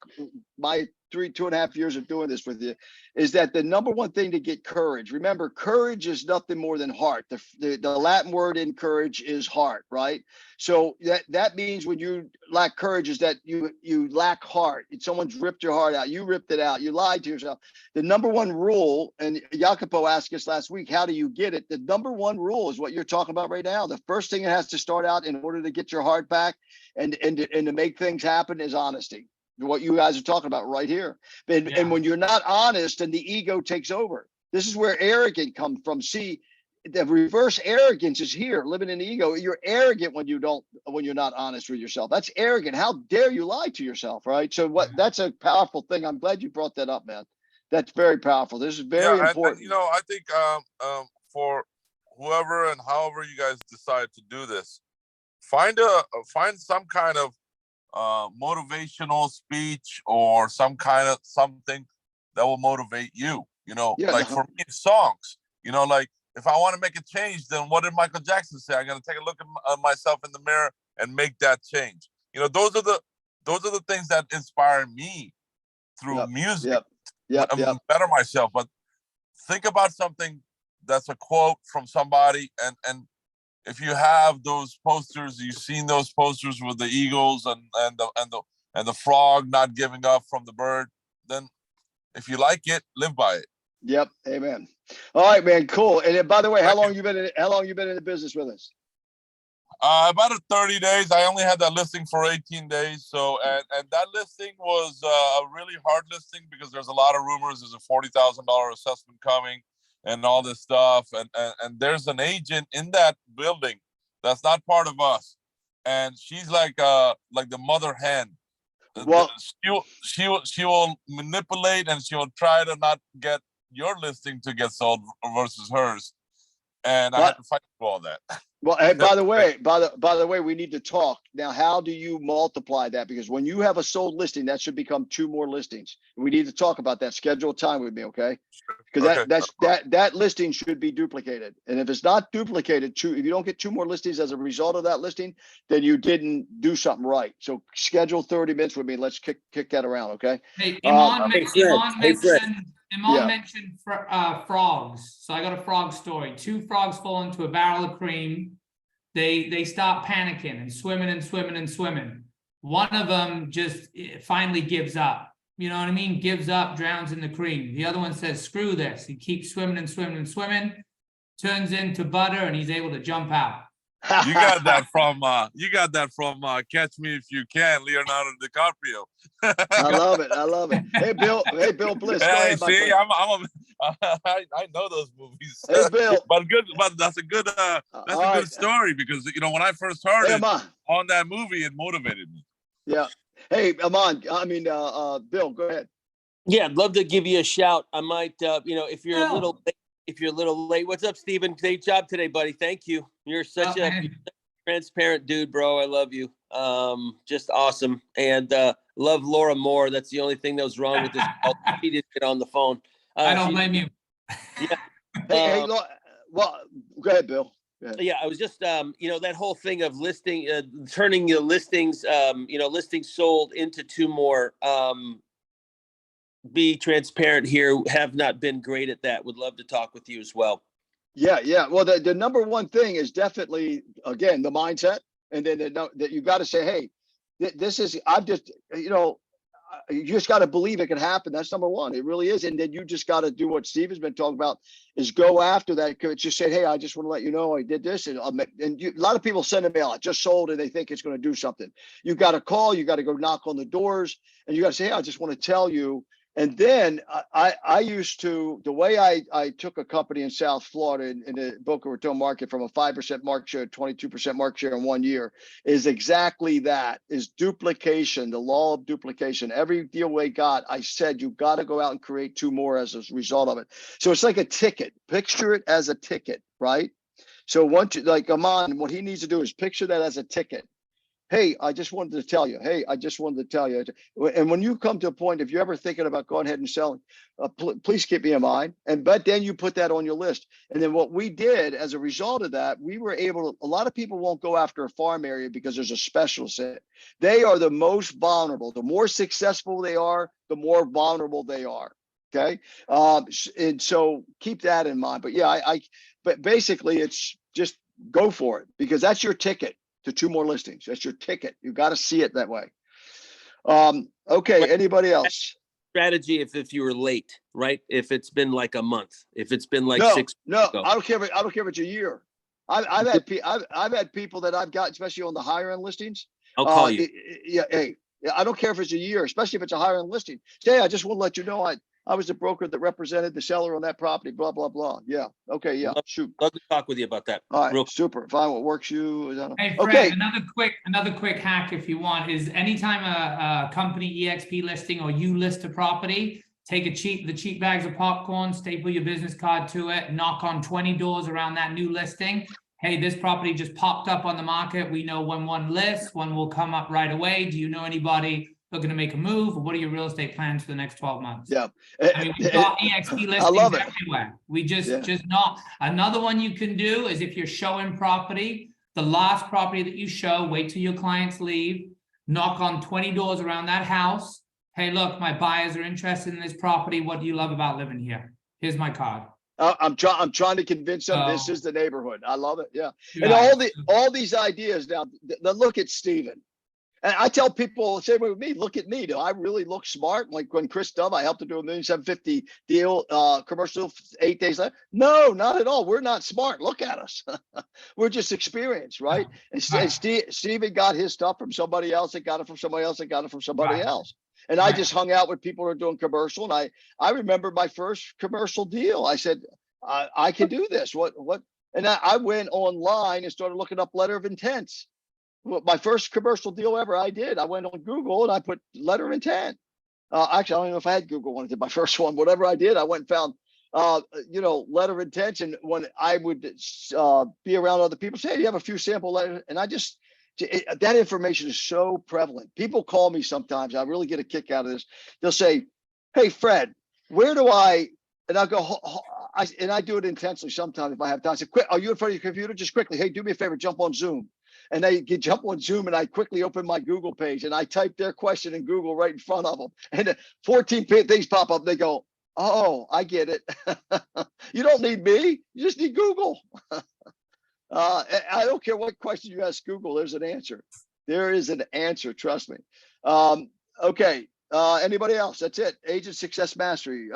my 2.5 years of doing this with you, is that the number one thing to get courage. Remember, courage is nothing more than heart. The Latin word in courage is heart, right? So that means when you lack courage is that you lack heart. Someone's ripped your heart out. You ripped it out. You lied to yourself. The number one rule, and Jacopo asked us last week, how do you get it? The number one rule is what you're talking about right now. The first thing it has to start out in order to get your heart back and to make things happen is honesty. What you guys are talking about right here. And, Yeah. and when you're not honest, and the ego takes over. This is where arrogant comes from. See, the reverse arrogance is here, living in the ego. You're arrogant when you're not honest with yourself. That's arrogant. How dare you lie to yourself, right? So that's a powerful thing. I'm glad you brought that up, man. That's very powerful. This is very important. And, I think for whoever and however you guys decide to do this, find some kind of motivational speech or some kind of something that will motivate you. Yeah, Like for me, songs. Like if I want to make a change, then what did Michael Jackson say? I'm gonna take a look at myself in the mirror and make that change. Those are the things that inspire me through music. Yep. Better myself. But think about something that's a quote from somebody, and if you have those posters, you've seen those posters with the eagles and the frog not giving up from the bird, then if you like it, live by it. Yep. Amen. All right, man. Cool. And then, by the way, how Thank long you been in the business with us? About 30 days. I only had that listing for 18 days. So, and that listing was a really hard listing because there's a lot of rumors. There's a $40,000 assessment coming and all this stuff. And there's an agent in that building that's not part of us. And she's like the mother hen. Well, she will manipulate, and she will try to not get your listing to get sold versus hers. And I had to fight through all that. well, hey, by the way, we need to talk now. How do you multiply that? Because when you have a sold listing, that should become 2 more listings. We need to talk about that. Schedule time with me, okay? Because that listing should be duplicated. And if it's not duplicated, if you don't get 2 more listings as a result of that listing, then you didn't do something right. So schedule 30 minutes with me. Let's kick that around, okay? Hey, Fred. Iman mentioned frogs. So I got a frog story. 2 frogs fall into a barrel of cream. They stop panicking and swimming. One of them just finally gives up. You know what I mean? Gives up, drowns in the cream. The other one says, screw this. He keeps swimming, turns into butter, and he's able to jump out. You got that from Catch Me If You Can, Leonardo DiCaprio. I love it. Hey, Bill Bliss. Go Hey, ahead, my see, friend. I know those movies. Hey, Bill. but that's a good good story because when I first heard Hey, it Amon. on that movie, it motivated me. Yeah. Hey, Amon. Bill, go ahead. Yeah, I'd love to give you a shout. I might, if you're a little late. What's up, Steven? Great job today, buddy. Thank you. You're such a transparent dude, bro. I love you. Just awesome. And love Laura Moore. That's the only thing that was wrong with this call. She didn't get on the phone. I don't blame you. Hey, well, go ahead, Bill. Yeah, I was just, that whole thing of listing, turning the listings, listings sold into 2 more. Be transparent here. Have not been great at that. Would love to talk with you as well. Yeah. Well, the number one thing is definitely, again, the mindset. And then that you got to say, hey, this is, you just got to believe it can happen. That's number one. It really is. And then you just got to do what Steve has been talking about is go after that. Just say, hey, I just want to let you know I did this. And a lot of people send a mail. I just sold and they think it's going to do something. You got to call, you got to go knock on the doors and you got to say, hey, I just want to tell you. And then I used to, the way I took a company in South Florida in the Boca Raton market from a 5% market share, 22% market share in 1 year is exactly that, is duplication, the law of duplication. Every deal we got, I said, you got to go out and create 2 more as a result of it. So it's like a ticket. Picture it as a ticket, right? So once you, like Aman, what he needs to do is picture that as a ticket. Hey, I just wanted to tell you. Hey, I just wanted to tell you. And when you come to a point, if you're ever thinking about going ahead and selling, please keep me in mind. But then you put that on your list. And then what we did as a result of that, we were able to, a lot of people won't go after a farm area because there's a specialist in it. They are the most vulnerable. The more successful they are, the more vulnerable they are. Okay. And so keep that in mind. But yeah, but basically it's just go for it because that's your ticket to 2 more listings. That's your ticket. You got to see it that way. Okay. Anybody else? Strategy if you were late, right? If it's been like a month, if it's been like No, 6 no, ago. I don't care. I don't care if it's a year. I've had people that I've got, especially on the higher end listings. I'll call you. Yeah. Hey, I don't care if it's a year, especially if it's a higher end listing. Say, I just want to let you know, I was the broker that represented the seller on that property, blah, blah, blah. Yeah. Okay. Yeah. Shoot. Love to talk with you about that. All right. Real- Super. Find what works you. Hey, Fred, Okay. another quick hack if you want is anytime a company EXP listing or you list a property, take the cheap bags of popcorn, staple your business card to it, knock on 20 doors around that new listing. Hey, this property just popped up on the market. We know when one lists, one will come up right away. Do you know anybody looking to make a move? What are your real estate plans for the next 12 months? Yeah. I mean, we've got EXP I love listings it. everywhere. We just Yeah. not. Another one you can do is if you're showing property, the last property that you show, wait till your clients leave, knock on 20 doors around that house. Hey, look, my buyers are interested in this property. What do you love about living here? Here's my card. I'm trying to convince them this Oh. is the neighborhood. I love it. Yeah. Yeah. And all these ideas now, look at Steven. And I tell people, same way with me, look at me. Do I really look smart? Like when Chris Dove, I helped him do a $1,750,000 deal, commercial 8 days later. No, not at all. We're not smart. Look at us. We're just experienced, right? And Right. Steven got his stuff from somebody else. That got it from somebody else. That got it from somebody Right. else. And I Right. just hung out with people who are doing commercial. And I remember my first commercial deal. I said, I can do this. What? And I went online and started looking up letter of intents. Well, my first commercial deal ever I did, I went on Google and I put letter of intent. Actually, I don't know if I had Google when I did my first one. Whatever I did, I went and found, letter of intent. And when I would be around other people, say, hey, you have a few sample letters. And that information is so prevalent. People call me sometimes. I really get a kick out of this. They'll say, hey, Fred, where do I, and I'll go, I do it intensely sometimes if I have time. I say, quick, are you in front of your computer? Just quickly, hey, do me a favor, jump on Zoom. And they jump on Zoom and I quickly open my Google page and I type their question in Google right in front of them. And 14 things pop up. They go, oh, I get it. You don't need me. You just need Google. I don't care what question you ask Google. There's an answer. There is an answer. Trust me. Okay. Anybody else? That's it. Agent Success Mastery.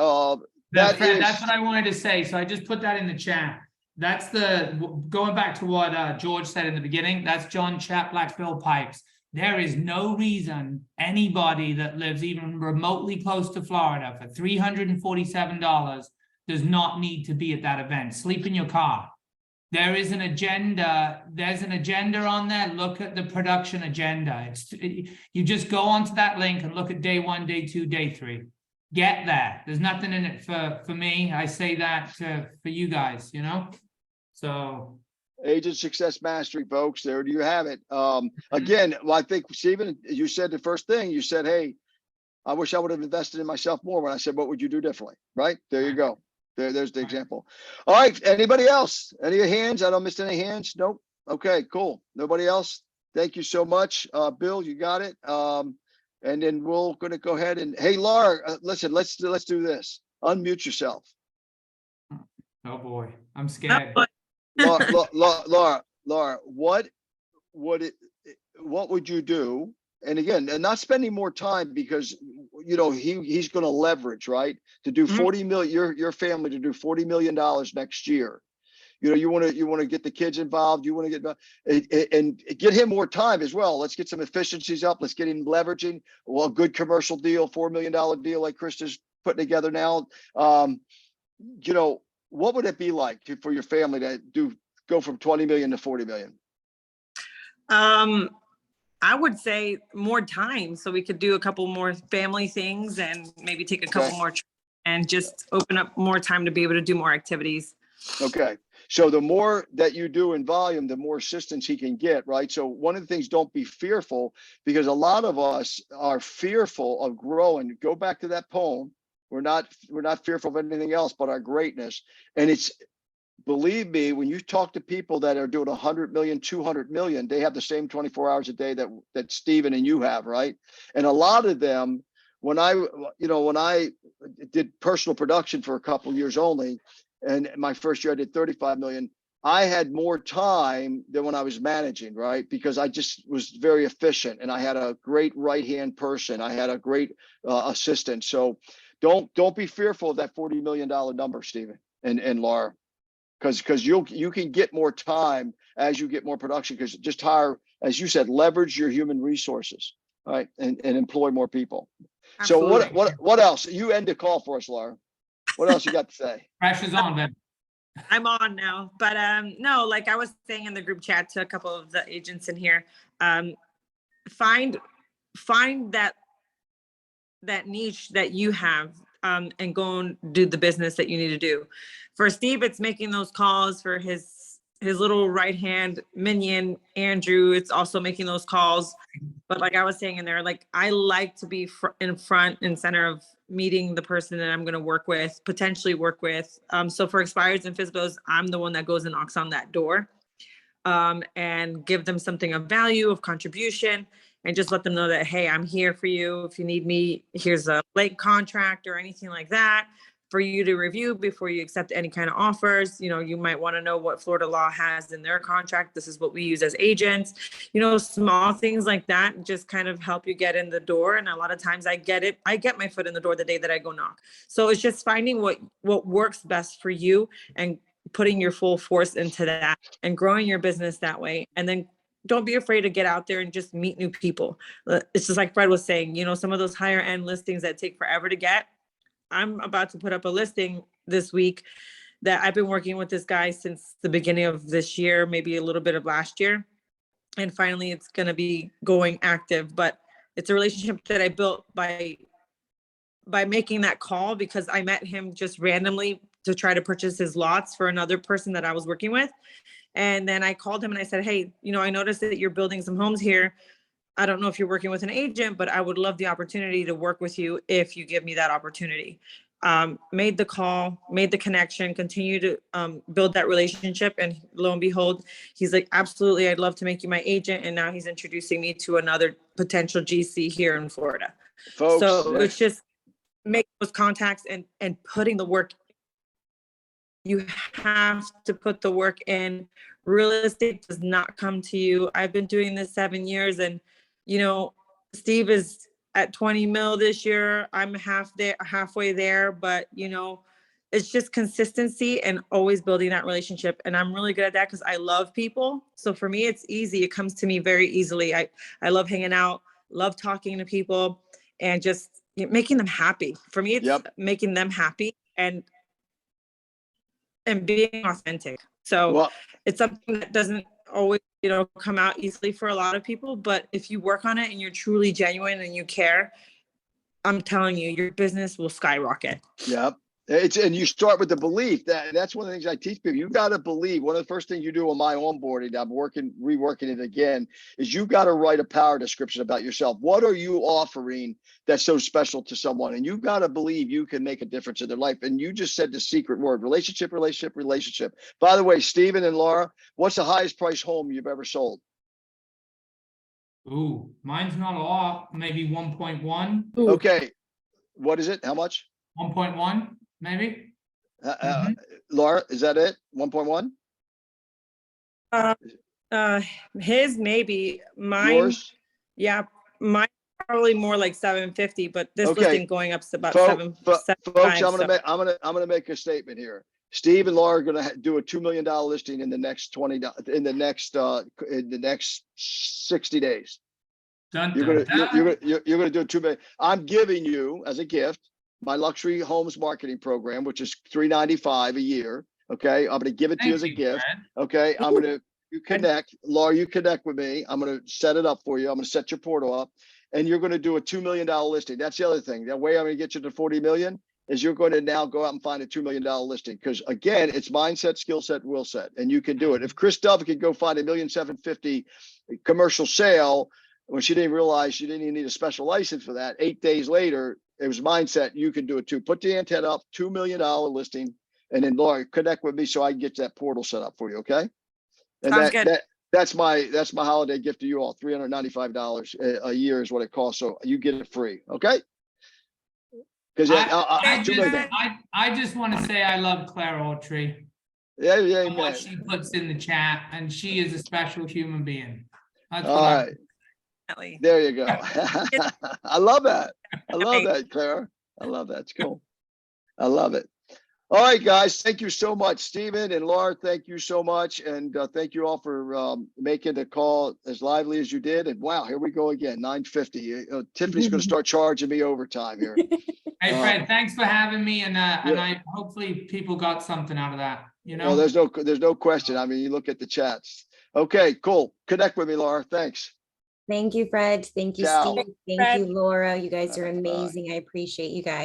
That's what I wanted to say. So I just put that in the chat. That's going back to what George said in the beginning. That's John Chaplack Bill Pipes. There is no reason anybody that lives even remotely close to Florida for $347 does not need to be at that event. Sleep in your car. There is an agenda. There's an agenda on there. Look at the production agenda. You just go onto that link and look at day 1, day 2, day 3. Get there. There's nothing in it for me. I say that for you guys, So Agent Success Mastery, folks. There you have it. Again, well, I think, Stephen, you said the first thing. You said, hey, I wish I would have invested in myself more. When I said, what would you do differently? Right? There you go. There's the example. All right. Anybody else? Any hands? I don't miss any hands. Nope. Okay, cool. Nobody else? Thank you so much. Bill, you got it. And then we're going to go ahead and, hey, Laura, listen, let's do this. Unmute yourself. oh boy, I'm scared. Laura, what would you do? And again, and not spending more time because he's going to leverage, right? To do 40 million, your family to do $40 million next year. You want to get the kids involved. You want to get and get him more time as well. Let's get some efficiencies up. Let's get him leveraging. Well, a good commercial deal, $4 million deal like Krista's putting together now. What would it be like for your family to go from 20 million to 40 million? I would say more time so we could do a couple more family things and maybe take a couple more and just open up more time to be able to do more activities. Okay. So the more that you do in volume, the more assistance he can get, right? So one of the things, don't be fearful, because a lot of us are fearful of growing. Go back to that poem. We're not fearful of anything else but our greatness. And it's, believe me, when you talk to people that are doing 100 million, 200 million, they have the same 24 hours a day that Stephen and you have, right? And a lot of them, when I did personal production for a couple of years only, and my first year I did 35 million, I had more time than when I was managing, right? Because I just was very efficient, and I had a great right-hand person. I had a great assistant. So don't be fearful of that $40 million number, Stephen and Laura, because you can get more time as you get more production, because just hire, as you said, leverage your human resources, right? And employ more people. Absolutely. So what else? You end the call for us, Laura. What else you got to say? Pressure's on, Ben. I'm on now, but no, like I was saying in the group chat to a couple of the agents in here, find that niche that you have, and go and do the business that you need to do. For Steve, it's making those calls. For his little right hand minion, Andrew, it's also making those calls. But like I was saying in there, like I like to be in front and center of meeting the person that I'm going to work with, potentially work with. So for expireds and FSBOs, I'm the one that goes and knocks on that door, and give them something of value, of contribution, and just let them know that, hey, I'm here for you. If you need me, here's a late contract or anything like that for you to review before you accept any kind of offers. You know, you might want to know what Florida law has in their contract. This is what we use as agents. You know, small things like that just kind of help you get in the door. And a lot of times I get my foot in the door the day that I go knock. So it's just finding what works best for you and putting your full force into that and growing your business that way. And then don't be afraid to get out there and just meet new people. It's just like Fred was saying, you know, some of those higher end listings that take forever to get. I'm about to put up a listing this week that I've been working with this guy since the beginning of this year, maybe a little bit of last year. And finally it's going to be going active, but it's a relationship that I built by making that call, because I met him just randomly to try to purchase his lots for another person that I was working with. And then I called him and I said, hey, you know, I noticed that you're building some homes here. I don't know if you're working with an agent, but I would love the opportunity to work with you if you give me that opportunity. Made the call, made the connection, continue to build that relationship. And lo and behold, he's like, absolutely, I'd love to make you my agent. And now he's introducing me to another potential GC here in Florida. Folks, So it's just making those contacts and putting the work. You have to put the work in. Real estate does not come to you. I've been doing this 7 years, and you know, Steve is at 20 mil this year. I'm halfway there, but you know, it's just consistency and always building that relationship. And I'm really good at that because I love people. So for me, it's easy. It comes to me very easily. I love hanging out, love talking to people, and just making them happy. For me, it's making them happy and being authentic. So it's something that doesn't always, you know, come out easily for a lot of people, but if you work on it and you're truly genuine and you care, I'm telling you, your business will skyrocket. Yep. And you start with the belief that's one of the things I teach people. You got to believe. One of the first things you do on my onboarding, I'm reworking it again, is you got to write a power description about yourself. What are you offering that's so special to someone? And you got to believe you can make a difference in their life. And you just said the secret word: relationship, relationship, relationship. By the way, Stephen and Laura, what's the highest price home you've ever sold? Ooh, mine's not a lot, maybe 1.1. Okay. What is it? How much? 1.1, maybe. Laura, is that it? 1.1? His maybe, mine. Yours? Yeah, mine probably more like 750, but this listing going up to about Folks, I'm gonna make a statement here. Steve and Laura are gonna do a $2 million listing in the next 60 days. You're gonna do 2 million. I'm giving you as a gift my luxury homes marketing program, which is $395 a year. Okay, I'm gonna give it to you as a gift. Okay, you connect, Laura. You connect with me. I'm gonna set it up for you. I'm gonna set your portal up, and you're gonna do a $2 million listing. That's the other thing. That way, I'm gonna get you to 40 million. is you're going to now go out and find a $2 million listing. Because again, it's mindset, skill set, will set, and you can do it. If Chris Dove could go find $1,750,000 commercial sale when she didn't realize she didn't even need a special license for that, 8 days later, it was mindset. You can do it too. Put the antenna up, $2 million listing, and then Laura, connect with me so I can get that portal set up for you. Okay. And Sounds good. that's my holiday gift to you all. $395 a year is what it costs. So you get it free. Okay. Because I just want to say I love Claire Autry. yeah, And what man. she puts in the chat, and she is a special human being. That's what All I- right. Definitely. There you go. I love that. I love that, Clara. I love that. It's cool. I love it. All right, guys. Thank you so much. Stephen and Laura, thank you so much. And thank you all for making the call as lively as you did. And wow, here we go again, 9:50. Tiffany's going to start charging me overtime here. Hey, Fred, thanks for having me, and I hopefully people got something out of that, you know? Well, there's no question. I mean, you look at the chats. Okay, cool. Connect with me, Laura. Thanks. Thank you, Fred. Thank you, Ciao. Steve. Thank Fred. you, Laura. You guys are Bye. amazing. I appreciate you guys.